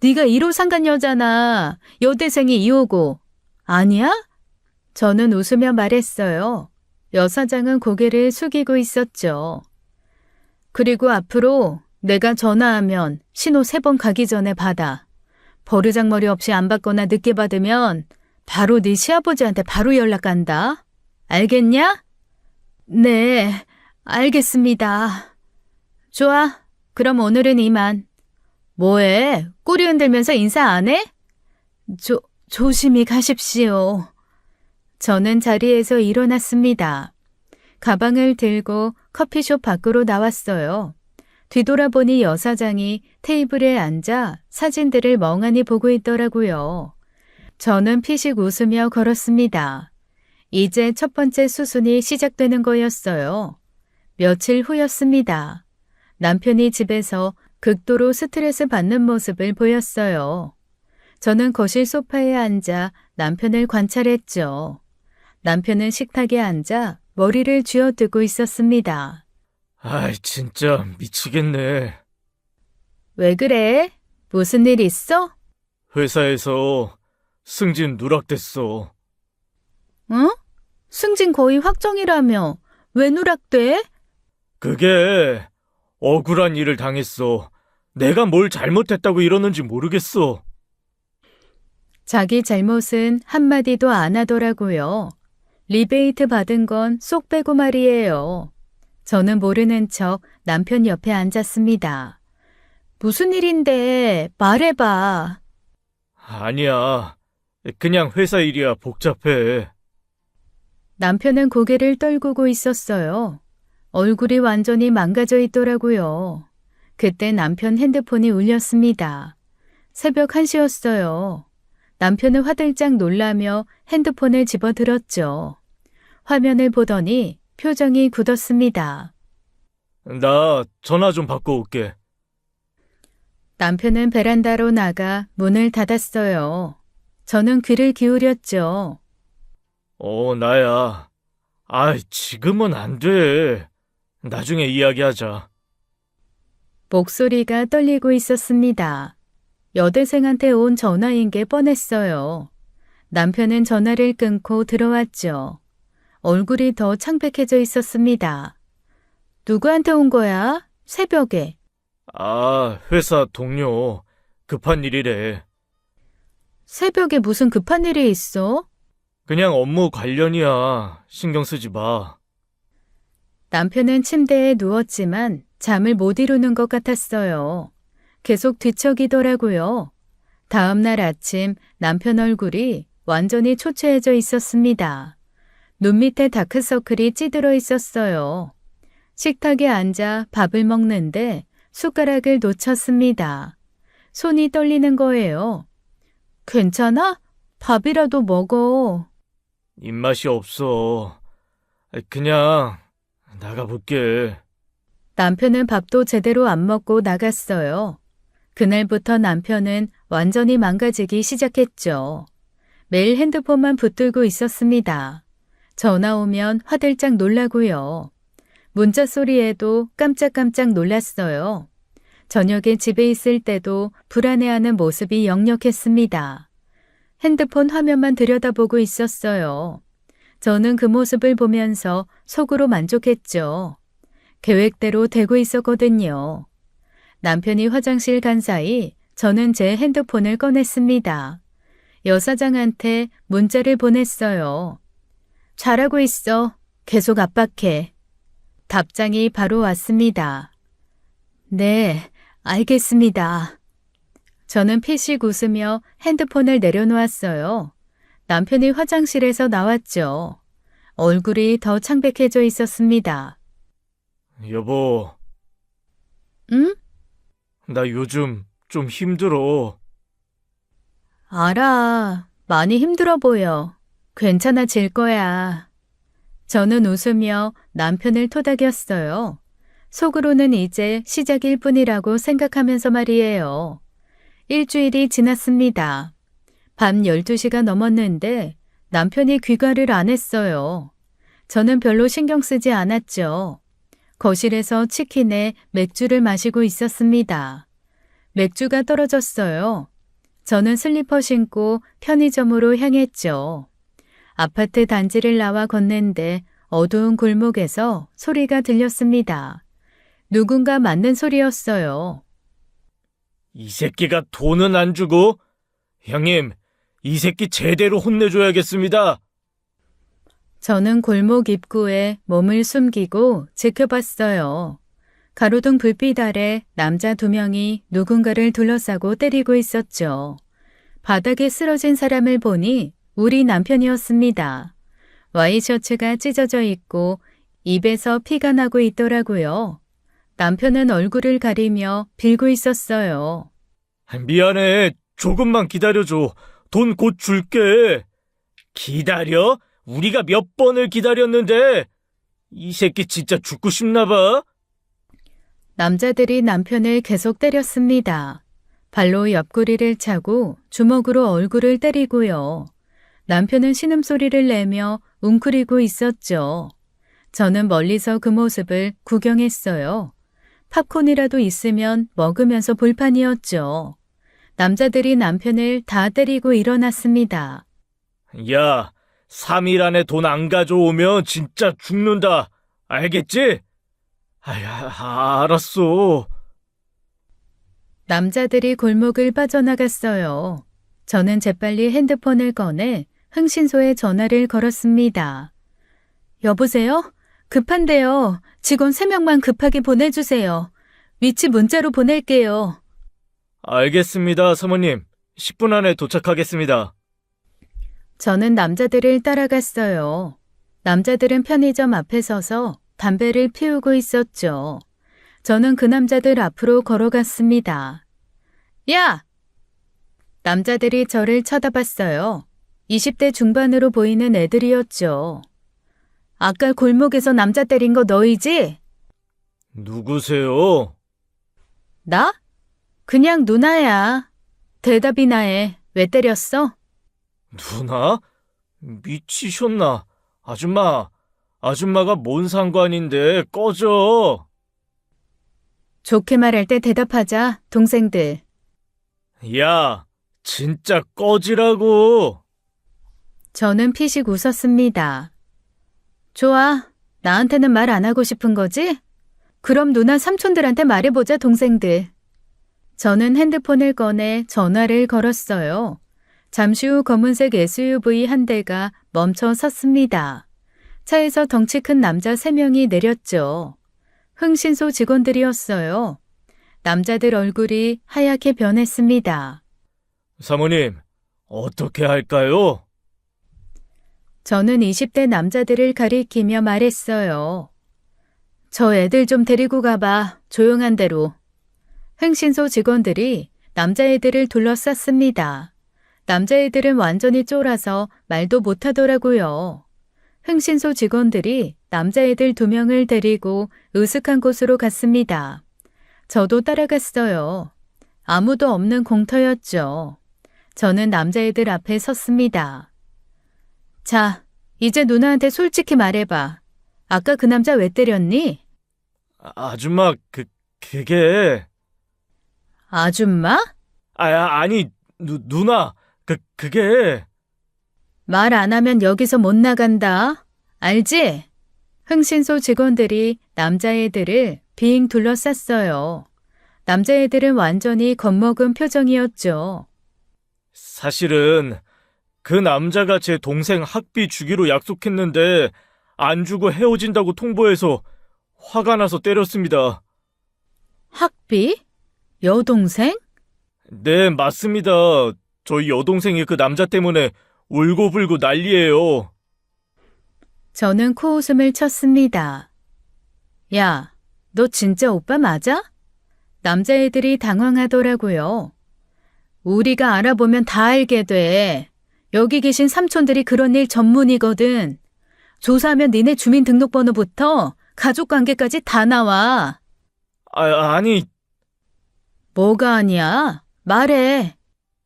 네가 1호 상간녀잖아. 여대생이 2호고. 아니야? 저는 웃으며 말했어요. 여사장은 고개를 숙이고 있었죠. 그리고 앞으로 내가 전화하면 신호 3번 가기 전에 받아. 버르장머리 없이 안 받거나 늦게 받으면 바로 네 시아버지한테 바로 연락 간다. 알겠냐? 네, 알겠습니다. 좋아, 그럼 오늘은 이만. 뭐해? 꼬리 흔들면서 인사 안 해? 조심히 가십시오. 저는 자리에서 일어났습니다. 가방을 들고 커피숍 밖으로 나왔어요. 뒤돌아보니 여사장이 테이블에 앉아 사진들을 멍하니 보고 있더라고요. 저는 피식 웃으며 걸었습니다. 이제 첫 번째 수순이 시작되는 거였어요. 며칠 후였습니다. 남편이 집에서 극도로 스트레스 받는 모습을 보였어요. 저는 거실 소파에 앉아 남편을 관찰했죠. 남편은 식탁에 앉아 머리를 쥐어뜨고 있었습니다. 아이, 진짜 미치겠네. 왜 그래? 무슨 일 있어? 회사에서 승진 누락됐어. 응? 승진 거의 확정이라며. 왜 누락돼? 그게 억울한 일을 당했어. 내가 뭘 잘못했다고 이러는지 모르겠어. 자기 잘못은 한마디도 안 하더라고요. 리베이트 받은 건 쏙 빼고 말이에요. 저는 모르는 척 남편 옆에 앉았습니다. 무슨 일인데 말해봐. 아니야. 그냥 회사 일이야. 복잡해. 남편은 고개를 떨구고 있었어요. 얼굴이 완전히 망가져 있더라고요. 그때 남편 핸드폰이 울렸습니다. 새벽 1시였어요. 남편은 화들짝 놀라며 핸드폰을 집어들었죠. 화면을 보더니 표정이 굳었습니다. 나 전화 좀 받고 올게. 남편은 베란다로 나가 문을 닫았어요. 저는 귀를 기울였죠. 나야. 지금은 안 돼. 나중에 이야기하자. 목소리가 떨리고 있었습니다. 여대생한테 온 전화인 게 뻔했어요. 남편은 전화를 끊고 들어왔죠. 얼굴이 더 창백해져 있었습니다. 누구한테 온 거야? 새벽에. 회사 동료. 급한 일이래. 새벽에 무슨 급한 일이 있어? 그냥 업무 관련이야. 신경 쓰지 마. 남편은 침대에 누웠지만 잠을 못 이루는 것 같았어요. 계속 뒤척이더라고요. 다음 날 아침 남편 얼굴이 완전히 초췌해져 있었습니다. 눈 밑에 다크서클이 찌들어 있었어요. 식탁에 앉아 밥을 먹는데 숟가락을 놓쳤습니다. 손이 떨리는 거예요. 괜찮아? 밥이라도 먹어. 입맛이 없어. 그냥 나가볼게. 남편은 밥도 제대로 안 먹고 나갔어요. 그날부터 남편은 완전히 망가지기 시작했죠. 매일 핸드폰만 붙들고 있었습니다. 전화 오면 화들짝 놀라고요. 문자 소리에도 깜짝깜짝 놀랐어요. 저녁에 집에 있을 때도 불안해하는 모습이 역력했습니다. 핸드폰 화면만 들여다보고 있었어요. 저는 그 모습을 보면서 속으로 만족했죠. 계획대로 되고 있었거든요. 남편이 화장실 간 사이 저는 제 핸드폰을 꺼냈습니다. 여사장한테 문자를 보냈어요. 잘하고 있어. 계속 압박해. 답장이 바로 왔습니다. 네, 알겠습니다. 저는 피식 웃으며 핸드폰을 내려놓았어요. 남편이 화장실에서 나왔죠. 얼굴이 더 창백해져 있었습니다. 여보, 응? 나 요즘 좀 힘들어. 알아. 많이 힘들어 보여. 괜찮아질 거야. 저는 웃으며 남편을 토닥였어요. 속으로는 이제 시작일 뿐이라고 생각하면서 말이에요. 일주일이 지났습니다. 밤 12시가 넘었는데 남편이 귀가를 안 했어요. 저는 별로 신경 쓰지 않았죠. 거실에서 치킨에 맥주를 마시고 있었습니다. 맥주가 떨어졌어요. 저는 슬리퍼 신고 편의점으로 향했죠. 아파트 단지를 나와 걷는데 어두운 골목에서 소리가 들렸습니다. 누군가 맞는 소리였어요. 이 새끼가 돈은 안 주고? 형님, 이 새끼 제대로 혼내줘야겠습니다. 저는 골목 입구에 몸을 숨기고 지켜봤어요. 가로등 불빛 아래 남자 2명이 누군가를 둘러싸고 때리고 있었죠. 바닥에 쓰러진 사람을 보니 우리 남편이었습니다. 와이셔츠가 찢어져 있고 입에서 피가 나고 있더라고요. 남편은 얼굴을 가리며 빌고 있었어요. 미안해. 조금만 기다려줘. 돈 곧 줄게. 기다려? 우리가 몇 번을 기다렸는데. 이 새끼 진짜 죽고 싶나 봐. 남자들이 남편을 계속 때렸습니다. 발로 옆구리를 차고 주먹으로 얼굴을 때리고요. 남편은 신음소리를 내며 웅크리고 있었죠. 저는 멀리서 그 모습을 구경했어요. 팝콘이라도 있으면 먹으면서 볼판이었죠. 남자들이 남편을 다 때리고 일어났습니다. 야, 3일 안에 돈 안 가져오면 진짜 죽는다. 알겠지? 알았어. 남자들이 골목을 빠져나갔어요. 저는 재빨리 핸드폰을 꺼내 흥신소에 전화를 걸었습니다. 여보세요? 급한데요. 직원 3명만 급하게 보내주세요. 위치 문자로 보낼게요. 알겠습니다, 사모님. 10분 안에 도착하겠습니다. 저는 남자들을 따라갔어요. 남자들은 편의점 앞에 서서 담배를 피우고 있었죠. 저는 그 남자들 앞으로 걸어갔습니다. 야! 남자들이 저를 쳐다봤어요. 20대 중반으로 보이는 애들이었죠. 아까 골목에서 남자 때린 거 너희지? 누구세요? 나? 그냥 누나야. 대답이나 해. 왜 때렸어? 누나? 미치셨나? 아줌마가 뭔 상관인데 꺼져. 좋게 말할 때 대답하자, 동생들. 야, 진짜 꺼지라고. 저는 피식 웃었습니다. 좋아. 나한테는 말 안 하고 싶은 거지? 그럼 누나 삼촌들한테 말해보자, 동생들. 저는 핸드폰을 꺼내 전화를 걸었어요. 잠시 후 검은색 SUV 한 대가 멈춰 섰습니다. 차에서 덩치 큰 남자 3명이 내렸죠. 흥신소 직원들이었어요. 남자들 얼굴이 하얗게 변했습니다. 사모님, 어떻게 할까요? 저는 20대 남자들을 가리키며 말했어요. 저 애들 좀 데리고 가봐. 조용한 데로. 흥신소 직원들이 남자애들을 둘러쌌습니다. 남자애들은 완전히 쫄아서 말도 못하더라고요. 흥신소 직원들이 남자애들 2명을 데리고 으슥한 곳으로 갔습니다. 저도 따라갔어요. 아무도 없는 공터였죠. 저는 남자애들 앞에 섰습니다. 자, 이제 누나한테 솔직히 말해봐. 아까 그 남자 왜 때렸니? 아줌마, 그게... 아줌마? 아니, 누나, 그게... 말 안 하면 여기서 못 나간다. 알지? 흥신소 직원들이 남자애들을 빙 둘러쌌어요. 남자애들은 완전히 겁먹은 표정이었죠. 사실은 그 남자가 제 동생 학비 주기로 약속했는데 안 주고 헤어진다고 통보해서 화가 나서 때렸습니다. 학비? 여동생? 네, 맞습니다. 저희 여동생이 그 남자 때문에 울고불고 난리예요. 저는 코웃음을 쳤습니다. 야, 너 진짜 오빠 맞아? 남자애들이 당황하더라고요. 우리가 알아보면 다 알게 돼. 여기 계신 삼촌들이 그런 일 전문이거든. 조사하면 니네 주민등록번호부터 가족관계까지 다 나와. 아니, 뭐가 아니야? 말해.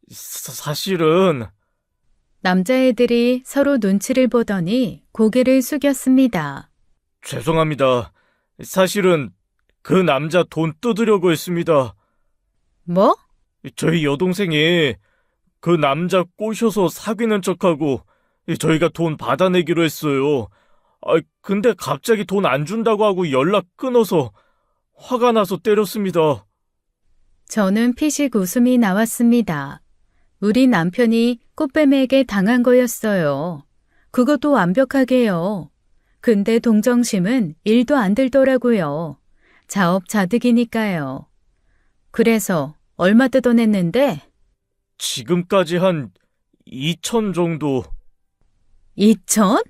사실은... 남자애들이 서로 눈치를 보더니 고개를 숙였습니다. 죄송합니다. 사실은 그 남자 돈 뜯으려고 했습니다. 뭐? 저희 여동생이 그 남자 꼬셔서 사귀는 척하고 저희가 돈 받아내기로 했어요. 근데 갑자기 돈 안 준다고 하고 연락 끊어서 화가 나서 때렸습니다. 저는 피식 웃음이 나왔습니다. 우리 남편이 꽃뱀에게 당한 거였어요. 그것도 완벽하게요. 근데 동정심은 1도 안 들더라고요. 자업자득이니까요. 그래서 얼마 뜯어냈는데? 지금까지 한 2천 정도. 2천?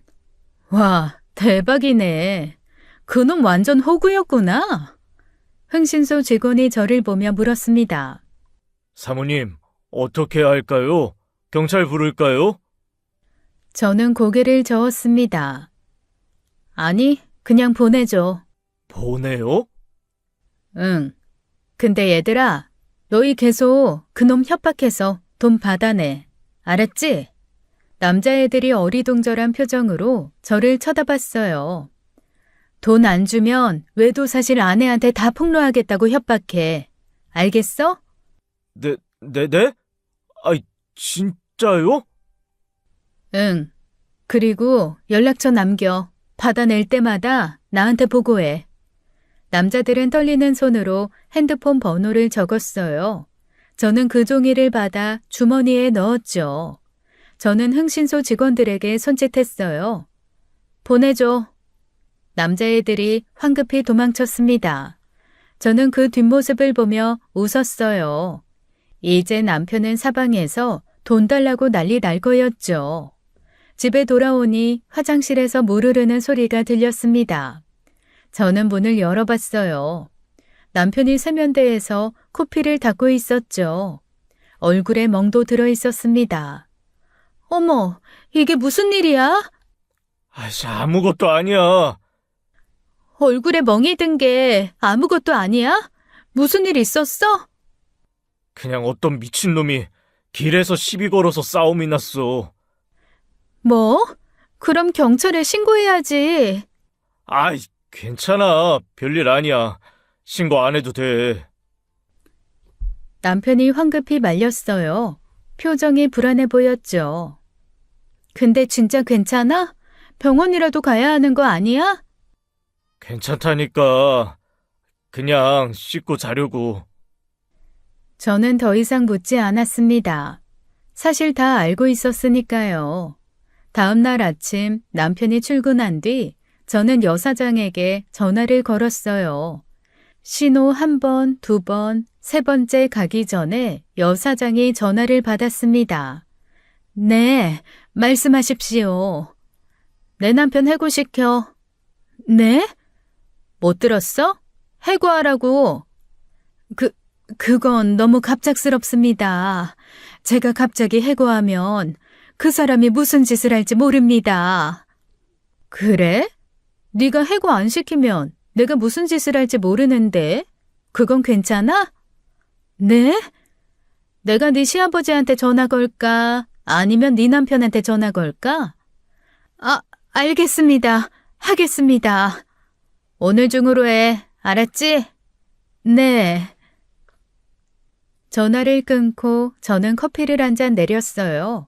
와, 대박이네. 그놈 완전 호구였구나. 흥신소 직원이 저를 보며 물었습니다. 사모님, 어떻게 해야 할까요? 경찰 부를까요? 저는 고개를 저었습니다. 아니, 그냥 보내줘. 보내요? 응. 근데 얘들아, 너희 계속 그놈 협박해서 돈 받아내. 알았지? 남자애들이 어리둥절한 표정으로 저를 쳐다봤어요. 돈 안 주면 외도사실 아내한테 다 폭로하겠다고 협박해. 알겠어? 네? 진짜요? 응. 그리고 연락처 남겨. 받아낼 때마다 나한테 보고해. 남자들은 떨리는 손으로 핸드폰 번호를 적었어요. 저는 그 종이를 받아 주머니에 넣었죠. 저는 흥신소 직원들에게 손짓했어요. 보내줘. 남자애들이 황급히 도망쳤습니다. 저는 그 뒷모습을 보며 웃었어요. 이제 남편은 사방에서 돈 달라고 난리 날 거였죠. 집에 돌아오니 화장실에서 물 흐르는 소리가 들렸습니다. 저는 문을 열어봤어요. 남편이 세면대에서 코피를 닦고 있었죠. 얼굴에 멍도 들어 있었습니다. 어머, 이게 무슨 일이야? 아무것도 아니야. 얼굴에 멍이 든 게 아무것도 아니야? 무슨 일 있었어? 그냥 어떤 미친놈이 길에서 시비 걸어서 싸움이 났어. 뭐? 그럼 경찰에 신고해야지. 괜찮아. 별일 아니야. 신고 안 해도 돼. 남편이 황급히 말렸어요. 표정이 불안해 보였죠. 근데 진짜 괜찮아? 병원이라도 가야 하는 거 아니야? 괜찮다니까. 그냥 씻고 자려고. 저는 더 이상 묻지 않았습니다. 사실 다 알고 있었으니까요. 다음 날 아침 남편이 출근한 뒤 저는 여사장에게 전화를 걸었어요. 신호 1번, 2번, 3번째 가기 전에 여사장이 전화를 받았습니다. 네, 말씀하십시오. 내 남편 해고시켜. 네? 못 들었어? 해고하라고. 그건 너무 갑작스럽습니다. 제가 갑자기 해고하면 그 사람이 무슨 짓을 할지 모릅니다. 그래? 네가 해고 안 시키면 내가 무슨 짓을 할지 모르는데. 그건 괜찮아? 네? 내가 네 시아버지한테 전화 걸까? 아니면 네 남편한테 전화 걸까? 아, 알겠습니다. 하겠습니다. 오늘 중으로 해. 알았지? 네. 전화를 끊고 저는 커피를 한 잔 내렸어요.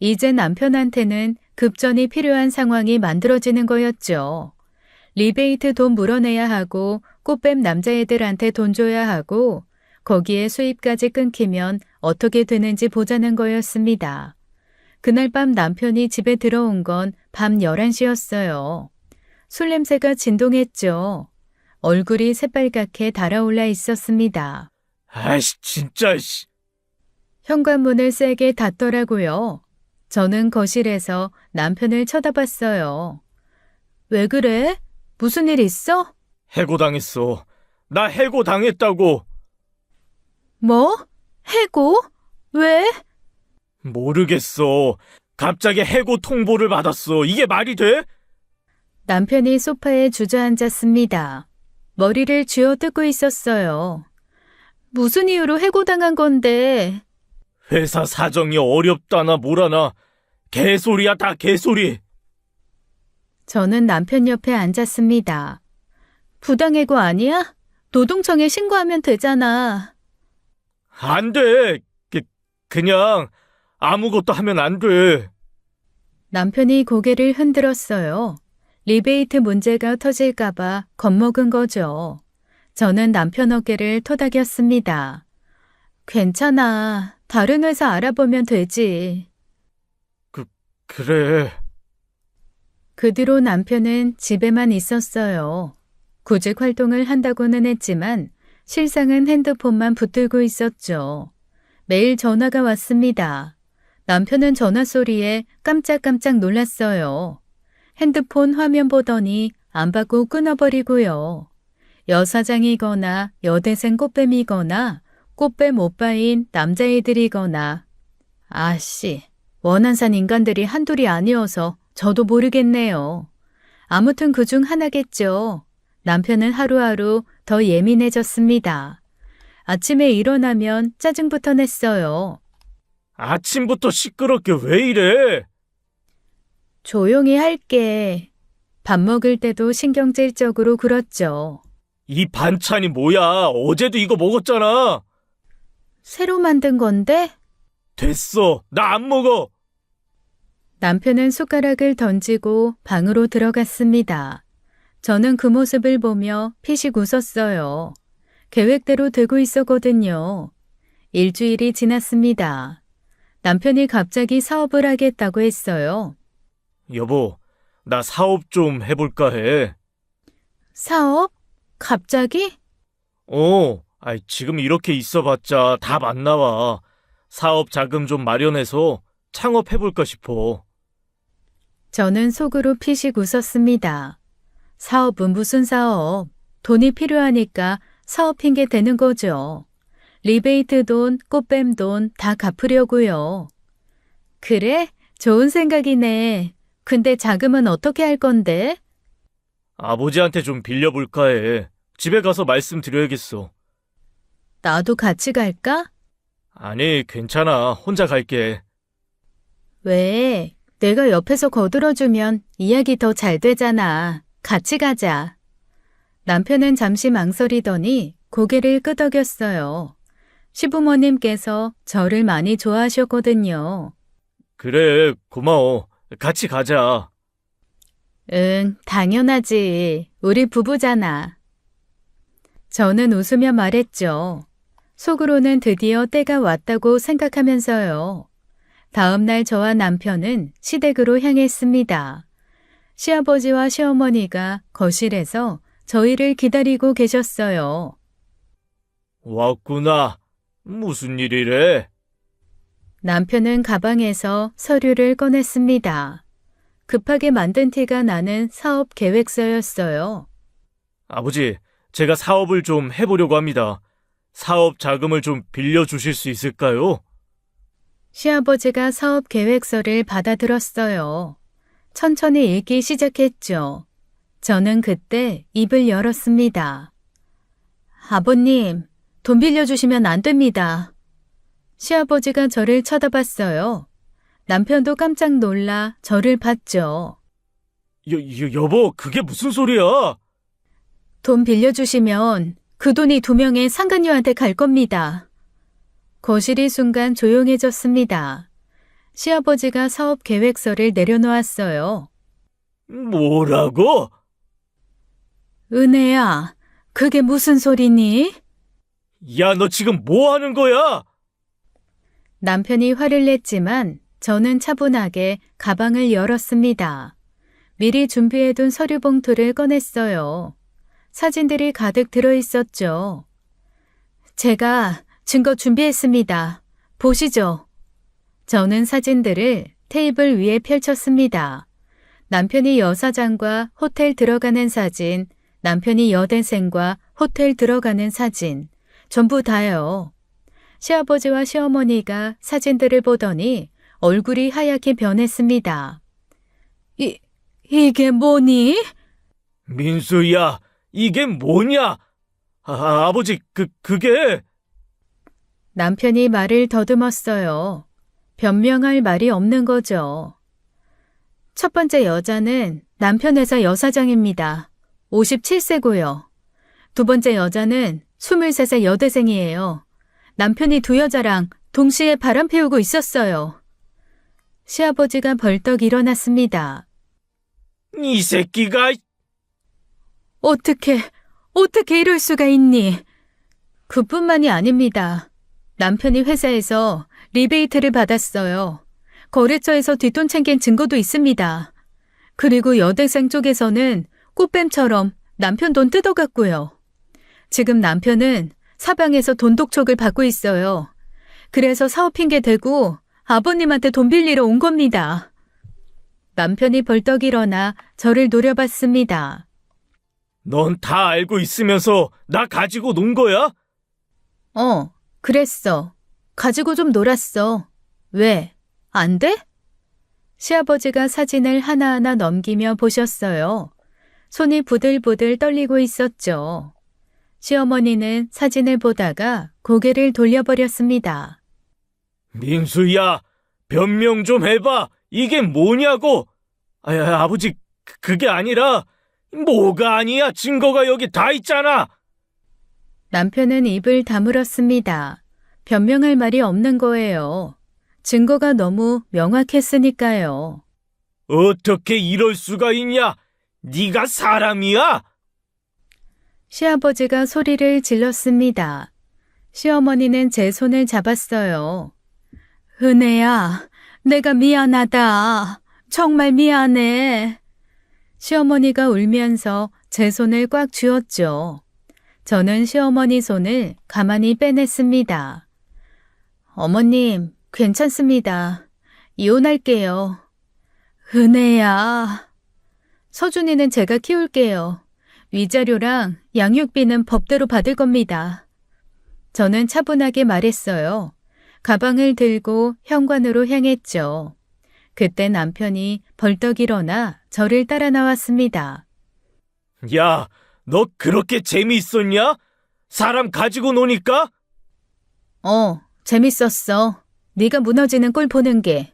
이제 남편한테는 급전이 필요한 상황이 만들어지는 거였죠. 리베이트 돈 물어내야 하고 꽃뱀 남자애들한테 돈 줘야 하고 거기에 수입까지 끊기면 어떻게 되는지 보자는 거였습니다. 그날 밤 남편이 집에 들어온 건 밤 11시였어요. 술 냄새가 진동했죠. 얼굴이 새빨갛게 달아올라 있었습니다. 아이씨, 진짜, 씨. 현관문을 세게 닫더라고요. 저는 거실에서 남편을 쳐다봤어요. 왜 그래? 무슨 일 있어? 해고당했어. 나 해고당했다고. 뭐? 해고? 왜? 모르겠어. 갑자기 해고 통보를 받았어. 이게 말이 돼? 남편이 소파에 주저앉았습니다. 머리를 쥐어뜯고 있었어요. 무슨 이유로 해고당한 건데? 회사 사정이 어렵다나 뭐라나. 개소리야, 다 개소리. 저는 남편 옆에 앉았습니다. 부당해고 아니야? 노동청에 신고하면 되잖아. 안 돼. 그냥 아무것도 하면 안 돼. 남편이 고개를 흔들었어요. 리베이트 문제가 터질까봐 겁먹은 거죠. 저는 남편 어깨를 토닥였습니다. 괜찮아. 다른 회사 알아보면 되지. 그래. 그 뒤로 남편은 집에만 있었어요. 구직 활동을 한다고는 했지만 실상은 핸드폰만 붙들고 있었죠. 매일 전화가 왔습니다. 남편은 전화 소리에 깜짝깜짝 놀랐어요. 핸드폰 화면 보더니 안 받고 끊어버리고요. 여사장이거나 여대생 꽃뱀이거나 꽃뱀 오빠인 남자애들이거나 아씨, 원한산 인간들이 한둘이 아니어서 저도 모르겠네요. 아무튼 그중 하나겠죠. 남편은 하루하루 더 예민해졌습니다. 아침에 일어나면 짜증부터 냈어요. 아침부터 시끄럽게 왜 이래? 조용히 할게. 밥 먹을 때도 신경질적으로 굴었죠. 이 반찬이 뭐야? 어제도 이거 먹었잖아. 새로 만든 건데? 됐어. 나 안 먹어. 남편은 숟가락을 던지고 방으로 들어갔습니다. 저는 그 모습을 보며 피식 웃었어요. 계획대로 되고 있었거든요. 일주일이 지났습니다. 남편이 갑자기 사업을 하겠다고 했어요. 여보, 나 사업 좀 해볼까 해. 사업? 갑자기? 지금 이렇게 있어봤자 답 안 나와. 사업 자금 좀 마련해서 창업해볼까 싶어. 저는 속으로 피식 웃었습니다. 사업은 무슨 사업? 돈이 필요하니까 사업 핑계 대는 거죠. 리베이트 돈, 꽃뱀 돈 다 갚으려고요. 그래? 좋은 생각이네. 근데 자금은 어떻게 할 건데? 아버지한테 좀 빌려볼까 해. 집에 가서 말씀드려야겠어. 나도 같이 갈까? 아니, 괜찮아. 혼자 갈게. 왜? 내가 옆에서 거들어주면 이야기 더 잘 되잖아. 같이 가자. 남편은 잠시 망설이더니 고개를 끄덕였어요. 시부모님께서 저를 많이 좋아하셨거든요. 그래, 고마워. 같이 가자. 응, 당연하지. 우리 부부잖아. 저는 웃으며 말했죠. 속으로는 드디어 때가 왔다고 생각하면서요. 다음 날 저와 남편은 시댁으로 향했습니다. 시아버지와 시어머니가 거실에서 저희를 기다리고 계셨어요. 왔구나. 무슨 일이래? 남편은 가방에서 서류를 꺼냈습니다. 급하게 만든 티가 나는 사업 계획서였어요. 아버지, 제가 사업을 좀 해보려고 합니다. 사업 자금을 좀 빌려주실 수 있을까요? 시아버지가 사업 계획서를 받아들었어요. 천천히 읽기 시작했죠. 저는 그때 입을 열었습니다. 아버님, 돈 빌려주시면 안 됩니다. 시아버지가 저를 쳐다봤어요. 남편도 깜짝 놀라 저를 봤죠. 여보, 그게 무슨 소리야? 돈 빌려주시면 그 돈이 2명의 상간녀한테 갈 겁니다. 거실이 순간 조용해졌습니다. 시아버지가 사업 계획서를 내려놓았어요. 뭐라고? 은혜야, 그게 무슨 소리니? 야, 너 지금 뭐 하는 거야? 남편이 화를 냈지만 저는 차분하게 가방을 열었습니다. 미리 준비해둔 서류 봉투를 꺼냈어요. 사진들이 가득 들어있었죠. 제가 증거 준비했습니다. 보시죠. 저는 사진들을 테이블 위에 펼쳤습니다. 남편이 여사장과 호텔 들어가는 사진, 남편이 여대생과 호텔 들어가는 사진, 전부 다요. 시아버지와 시어머니가 사진들을 보더니 얼굴이 하얗게 변했습니다. 이게 뭐니? 민수야, 이게 뭐냐? 아버지, 그게... 남편이 말을 더듬었어요. 변명할 말이 없는 거죠. 첫 번째 여자는 남편 회사 여사장입니다. 57세고요. 두 번째 여자는 23세 여대생이에요. 남편이 2 여자랑 동시에 바람 피우고 있었어요. 시아버지가 벌떡 일어났습니다. 이 새끼가... 어떻게 이럴 수가 있니? 그뿐만이 아닙니다. 남편이 회사에서 리베이트를 받았어요. 거래처에서 뒷돈 챙긴 증거도 있습니다. 그리고 여대생 쪽에서는 꽃뱀처럼 남편 돈 뜯어갔고요. 지금 남편은 사방에서 돈 독촉을 받고 있어요. 그래서 사업 핑계 대고 아버님한테 돈 빌리러 온 겁니다. 남편이 벌떡 일어나 저를 노려봤습니다. 넌 다 알고 있으면서 나 가지고 논 거야? 그랬어. 가지고 좀 놀았어. 왜? 안 돼? 시아버지가 사진을 하나하나 넘기며 보셨어요. 손이 부들부들 떨리고 있었죠. 시어머니는 사진을 보다가 고개를 돌려버렸습니다. 민수야, 변명 좀 해봐. 이게 뭐냐고. 아버지, 그게 아니라... 뭐가 아니야? 증거가 여기 다 있잖아. 남편은 입을 다물었습니다. 변명할 말이 없는 거예요. 증거가 너무 명확했으니까요. 어떻게 이럴 수가 있냐? 네가 사람이야? 시아버지가 소리를 질렀습니다. 시어머니는 제 손을 잡았어요. 은혜야, 내가 미안하다. 정말 미안해. 시어머니가 울면서 제 손을 꽉 쥐었죠. 저는 시어머니 손을 가만히 빼냈습니다. 어머님, 괜찮습니다. 이혼할게요. 은혜야. 서준이는 제가 키울게요. 위자료랑 양육비는 법대로 받을 겁니다. 저는 차분하게 말했어요. 가방을 들고 현관으로 향했죠. 그때 남편이 벌떡 일어나 저를 따라 나왔습니다. 야, 너 그렇게 재미있었냐? 사람 가지고 노니까? 재밌었어. 네가 무너지는 꼴 보는 게.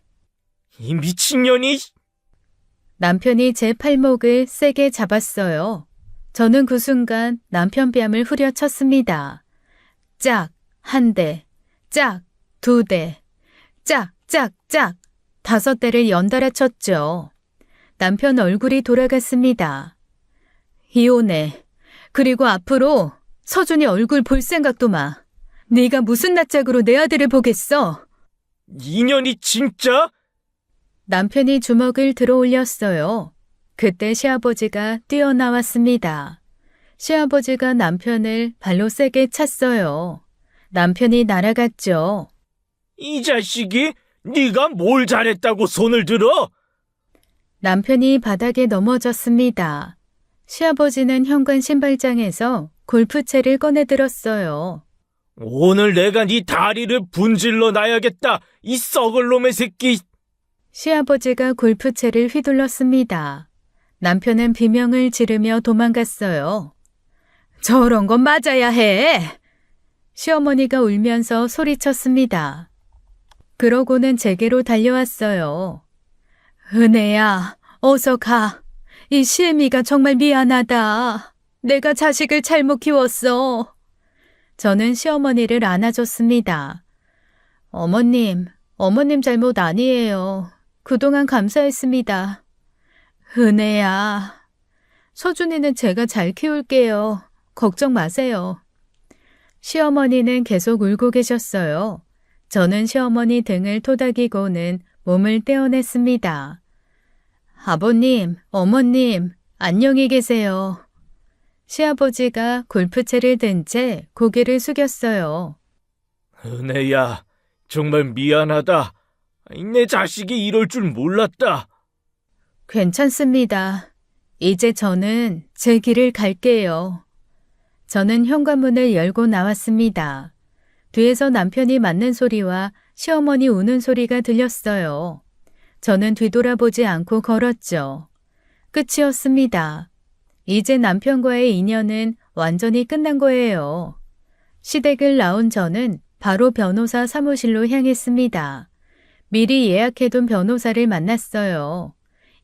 이 미친년이... 남편이 제 팔목을 세게 잡았어요. 저는 그 순간 남편 뺨을 후려쳤습니다. 짝, 1대, 짝, 2대, 짝, 짝, 짝, 5대를 연달아 쳤죠. 남편 얼굴이 돌아갔습니다. 이혼해. 그리고 앞으로 서준이 얼굴 볼 생각도 마. 네가 무슨 낯짝으로 내 아들을 보겠어? 이년이 진짜? 남편이 주먹을 들어 올렸어요. 그때 시아버지가 뛰어나왔습니다. 시아버지가 남편을 발로 세게 찼어요. 남편이 날아갔죠. 이 자식이 네가 뭘 잘했다고 손을 들어? 남편이 바닥에 넘어졌습니다. 시아버지는 현관 신발장에서 골프채를 꺼내들었어요. 오늘 내가 네 다리를 분질러 놔야겠다. 이 썩을 놈의 새끼. 시아버지가 골프채를 휘둘렀습니다. 남편은 비명을 지르며 도망갔어요. 저런 건 맞아야 해. 시어머니가 울면서 소리쳤습니다. 그러고는 제게로 달려왔어요. 은혜야, 어서 가. 이 시애미가 정말 미안하다. 내가 자식을 잘못 키웠어. 저는 시어머니를 안아줬습니다. 어머님 잘못 아니에요. 그동안 감사했습니다. 은혜야, 서준이는 제가 잘 키울게요. 걱정 마세요. 시어머니는 계속 울고 계셨어요. 저는 시어머니 등을 토닥이고는 몸을 떼어냈습니다. 아버님, 어머님, 안녕히 계세요. 시아버지가 골프채를 든 채 고개를 숙였어요. 은혜야, 정말 미안하다. 내 자식이 이럴 줄 몰랐다. 괜찮습니다. 이제 저는 제 길을 갈게요. 저는 현관문을 열고 나왔습니다. 뒤에서 남편이 맞는 소리와 시어머니 우는 소리가 들렸어요. 저는 뒤돌아보지 않고 걸었죠. 끝이었습니다. 이제 남편과의 인연은 완전히 끝난 거예요. 시댁을 나온 저는 바로 변호사 사무실로 향했습니다. 미리 예약해둔 변호사를 만났어요.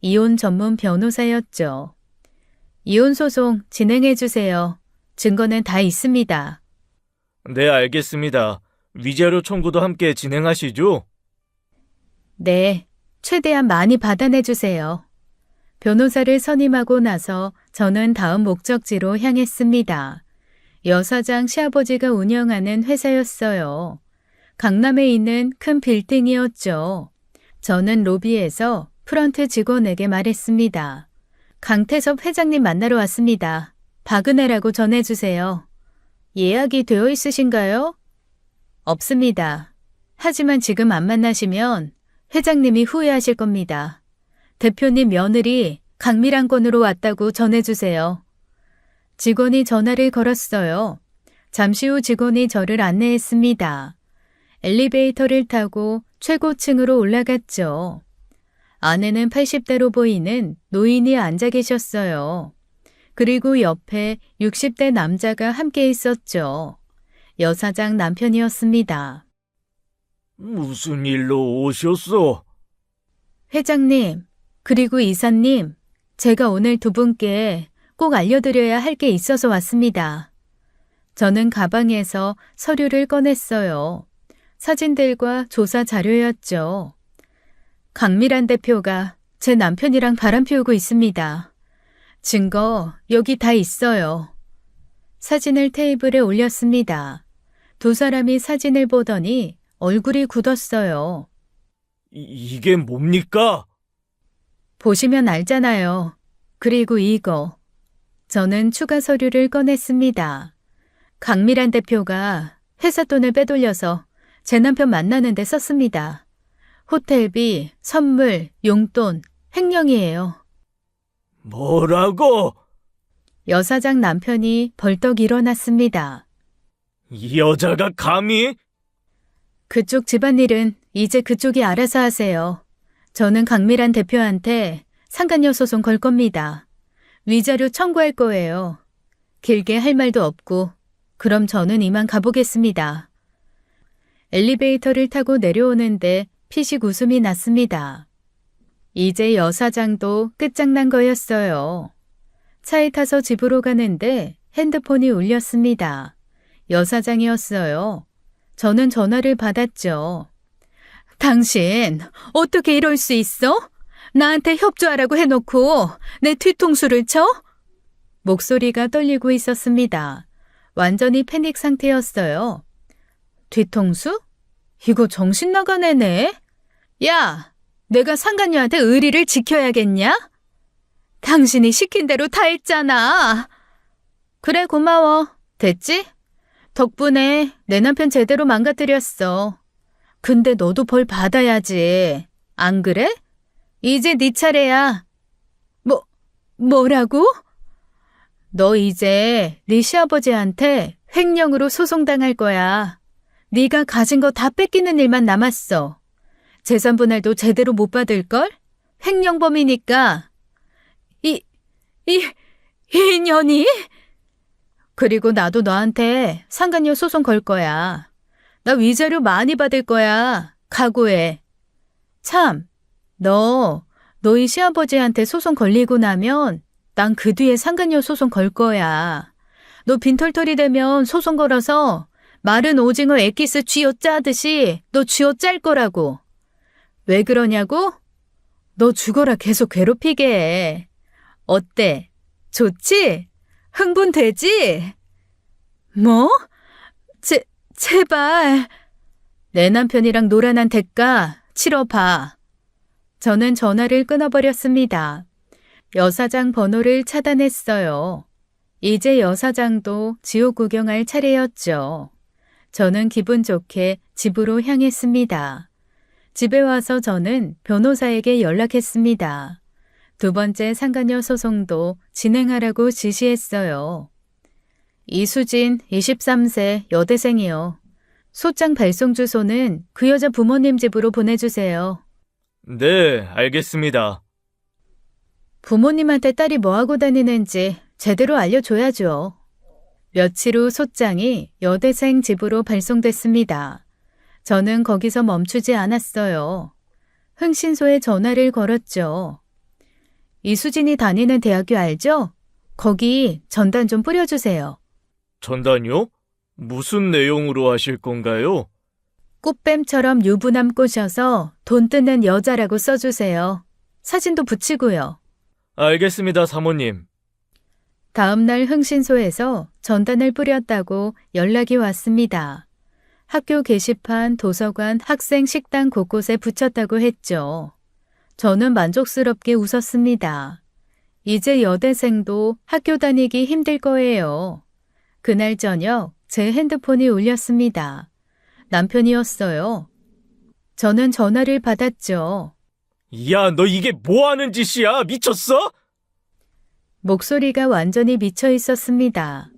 이혼 전문 변호사였죠. 이혼 소송 진행해 주세요. 증거는 다 있습니다. 네, 알겠습니다. 위자료 청구도 함께 진행하시죠? 네, 최대한 많이 받아내 주세요. 변호사를 선임하고 나서 저는 다음 목적지로 향했습니다. 여사장 시아버지가 운영하는 회사였어요. 강남에 있는 큰 빌딩이었죠. 저는 로비에서 프런트 직원에게 말했습니다. 강태섭 회장님 만나러 왔습니다. 박은혜라고 전해주세요. 예약이 되어 있으신가요? 없습니다. 하지만 지금 안 만나시면 회장님이 후회하실 겁니다. 대표님 며느리 강미란 건으로 왔다고 전해주세요. 직원이 전화를 걸었어요. 잠시 후 직원이 저를 안내했습니다. 엘리베이터를 타고 최고층으로 올라갔죠. 안에는 80대로 보이는 노인이 앉아 계셨어요. 그리고 옆에 60대 남자가 함께 있었죠. 여사장 남편이었습니다. 무슨 일로 오셨어? 회장님, 그리고 이사님, 제가 오늘 두 분께 꼭 알려드려야 할 게 있어서 왔습니다. 저는 가방에서 서류를 꺼냈어요. 사진들과 조사 자료였죠. 강미란 대표가 제 남편이랑 바람 피우고 있습니다. 증거 여기 다 있어요. 사진을 테이블에 올렸습니다. 두 사람이 사진을 보더니 얼굴이 굳었어요. 이게 뭡니까? 보시면 알잖아요. 그리고 이거. 저는 추가 서류를 꺼냈습니다. 강미란 대표가 회사 돈을 빼돌려서 제 남편 만나는데 썼습니다. 호텔비, 선물, 용돈, 횡령이에요. 뭐라고? 여사장 남편이 벌떡 일어났습니다. 이 여자가 감히? 그쪽 집안일은 이제 그쪽이 알아서 하세요. 저는 강미란 대표한테 상간녀 소송 걸 겁니다. 위자료 청구할 거예요. 길게 할 말도 없고 그럼 저는 이만 가보겠습니다. 엘리베이터를 타고 내려오는데 피식 웃음이 났습니다. 이제 여사장도 끝장난 거였어요. 차에 타서 집으로 가는데 핸드폰이 울렸습니다. 여사장이었어요. 저는 전화를 받았죠. 당신 어떻게 이럴 수 있어? 나한테 협조하라고 해놓고 내 뒤통수를 쳐? 목소리가 떨리고 있었습니다. 완전히 패닉 상태였어요. 뒤통수? 이거 정신 나간 애네? 야, 내가 상간녀한테 의리를 지켜야겠냐? 당신이 시킨 대로 다 했잖아. 그래, 고마워. 됐지? 덕분에 내 남편 제대로 망가뜨렸어. 근데 너도 벌 받아야지. 안 그래? 이제 네 차례야. 뭐라고? 너 이제 네 시아버지한테 횡령으로 소송당할 거야. 네가 가진 거 다 뺏기는 일만 남았어. 재산분할도 제대로 못 받을걸? 횡령범이니까. 이 년이? 그리고 나도 너한테 상간녀 소송 걸 거야. 나 위자료 많이 받을 거야. 각오해. 참, 너희 시아버지한테 소송 걸리고 나면 난 그 뒤에 상간녀 소송 걸 거야. 너 빈털털이 되면 소송 걸어서 마른 오징어 엑기스 쥐어 짜듯이 너 쥐어 짤 거라고. 왜 그러냐고? 너 죽어라 계속 괴롭히게 해. 어때? 좋지? 흥분되지? 뭐? 제발. 내 남편이랑 노란한 대가 치러봐. 저는 전화를 끊어버렸습니다. 여사장 번호를 차단했어요. 이제 여사장도 지옥 구경할 차례였죠. 저는 기분 좋게 집으로 향했습니다. 집에 와서 저는 변호사에게 연락했습니다. 두 번째 상간녀 소송도 진행하라고 지시했어요. 이수진 23세 여대생이요. 소장 발송 주소는 그 여자 부모님 집으로 보내주세요. 네, 알겠습니다. 부모님한테 딸이 뭐하고 다니는지 제대로 알려줘야죠. 며칠 후 소장이 여대생 집으로 발송됐습니다. 저는 거기서 멈추지 않았어요. 흥신소에 전화를 걸었죠. 이수진이 다니는 대학교 알죠? 거기 전단 좀 뿌려주세요. 전단요? 무슨 내용으로 하실 건가요? 꽃뱀처럼 유부남 꼬셔서 돈 뜯는 여자라고 써주세요. 사진도 붙이고요. 알겠습니다, 사모님. 다음날 흥신소에서 전단을 뿌렸다고 연락이 왔습니다. 학교 게시판, 도서관, 학생 식당 곳곳에 붙였다고 했죠. 저는 만족스럽게 웃었습니다. 이제 여대생도 학교 다니기 힘들 거예요. 그날 저녁 제 핸드폰이 울렸습니다. 남편이었어요. 저는 전화를 받았죠. 야, 너 이게 뭐 하는 짓이야? 미쳤어? 목소리가 완전히 미쳐 있었습니다.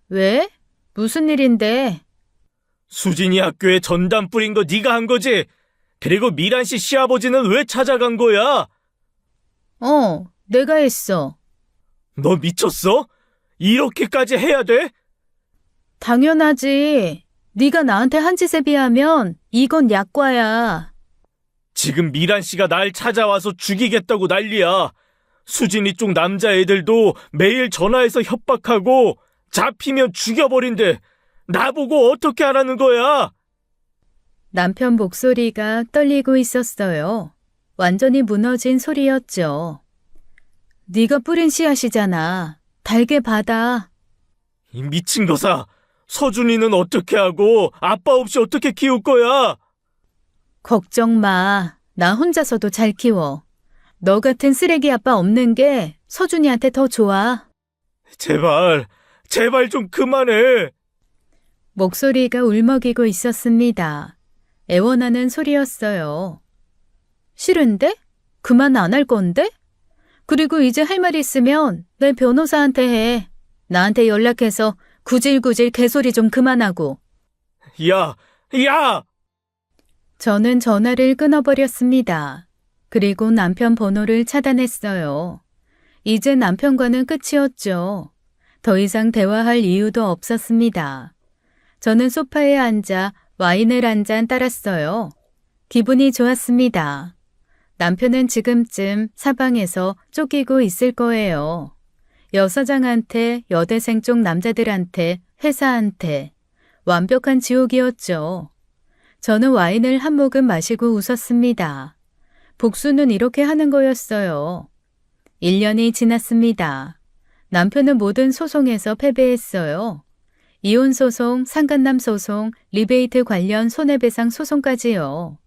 왜? 무슨 일인데? 수진이 학교에 전단 뿌린 거 네가 한 거지? 그리고 미란 씨 시아버지는 왜 찾아간 거야? 내가 했어. 너 미쳤어? 이렇게까지 해야 돼? 당연하지. 네가 나한테 한 짓에 비하면 이건 약과야. 지금 미란 씨가 날 찾아와서 죽이겠다고 난리야. 수진이 쪽 남자애들도 매일 전화해서 협박하고 잡히면 죽여버린대. 나보고 어떻게 하라는 거야? 남편 목소리가 떨리고 있었어요. 완전히 무너진 소리였죠. 네가 뿌린 씨앗이잖아. 달게 받아. 이 미친 거사. 서준이는 어떻게 하고 아빠 없이 어떻게 키울 거야? 걱정 마. 나 혼자서도 잘 키워. 너 같은 쓰레기 아빠 없는 게 서준이한테 더 좋아. 제발 좀 그만해. 목소리가 울먹이고 있었습니다. 애원하는 소리였어요. 싫은데? 그만 안 할 건데? 그리고 이제 할 말 있으면 내 변호사한테 해. 나한테 연락해서 구질구질 개소리 좀 그만하고. 야! 저는 전화를 끊어버렸습니다. 그리고 남편 번호를 차단했어요. 이제 남편과는 끝이었죠. 더 이상 대화할 이유도 없었습니다. 저는 소파에 앉아 와인을 한 잔 따랐어요. 기분이 좋았습니다. 남편은 지금쯤 사방에서 쫓기고 있을 거예요. 여사장한테, 여대생 쪽 남자들한테, 회사한테. 완벽한 지옥이었죠. 저는 와인을 한 모금 마시고 웃었습니다. 복수는 이렇게 하는 거였어요. 1년이 지났습니다. 남편은 모든 소송에서 패배했어요. 이혼 소송, 상간남 소송, 리베이트 관련 손해배상 소송까지요.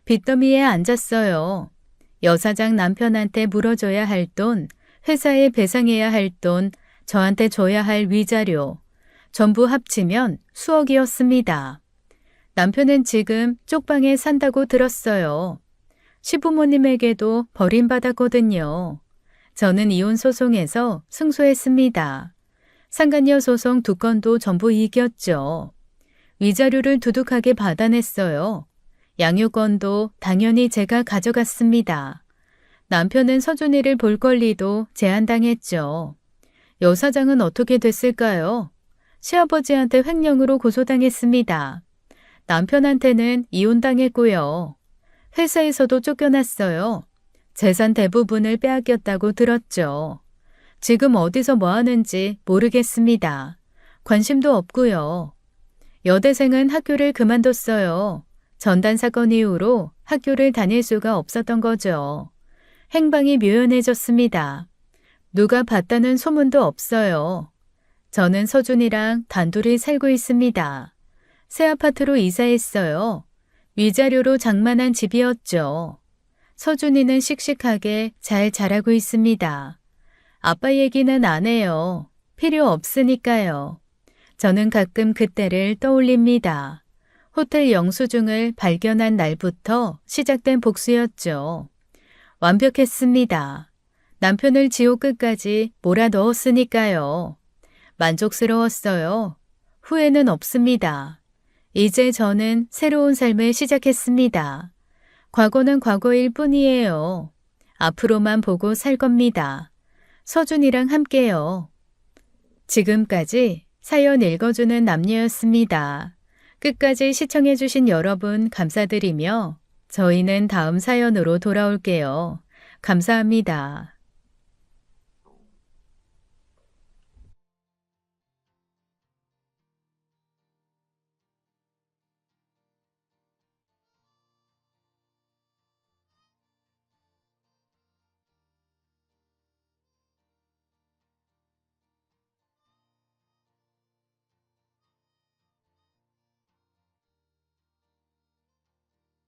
빚더미에 앉았어요. 여사장 남편한테 물어줘야 할 돈, 회사에 배상해야 할 돈, 저한테 줘야 할 위자료. 전부 합치면 수억이었습니다. 남편은 지금 쪽방에 산다고 들었어요. 시부모님에게도 버림받았거든요. 저는 이혼 소송에서 승소했습니다. 상간녀 소송 2건도 전부 이겼죠. 위자료를 두둑하게 받아냈어요. 양육권도 당연히 제가 가져갔습니다. 남편은 서준이를 볼 권리도 제한당했죠. 여 사장은 어떻게 됐을까요? 시아버지한테 횡령으로 고소당했습니다. 남편한테는 이혼당했고요. 회사에서도 쫓겨났어요. 재산 대부분을 빼앗겼다고 들었죠. 지금 어디서 뭐 하는지 모르겠습니다. 관심도 없고요. 여대생은 학교를 그만뒀어요. 전단 사건 이후로 학교를 다닐 수가 없었던 거죠. 행방이 묘연해졌습니다. 누가 봤다는 소문도 없어요. 저는 서준이랑 단둘이 살고 있습니다. 새 아파트로 이사했어요. 위자료로 장만한 집이었죠. 서준이는 씩씩하게 잘 자라고 있습니다. 아빠 얘기는 안 해요. 필요 없으니까요. 저는 가끔 그때를 떠올립니다. 호텔 영수증을 발견한 날부터 시작된 복수였죠. 완벽했습니다. 남편을 지옥 끝까지 몰아넣었으니까요. 만족스러웠어요. 후회는 없습니다. 이제 저는 새로운 삶을 시작했습니다. 과거는 과거일 뿐이에요. 앞으로만 보고 살 겁니다. 서준이랑 함께요. 지금까지 사연 읽어주는 남녀였습니다. 끝까지 시청해주신 여러분 감사드리며 저희는 다음 사연으로 돌아올게요. 감사합니다.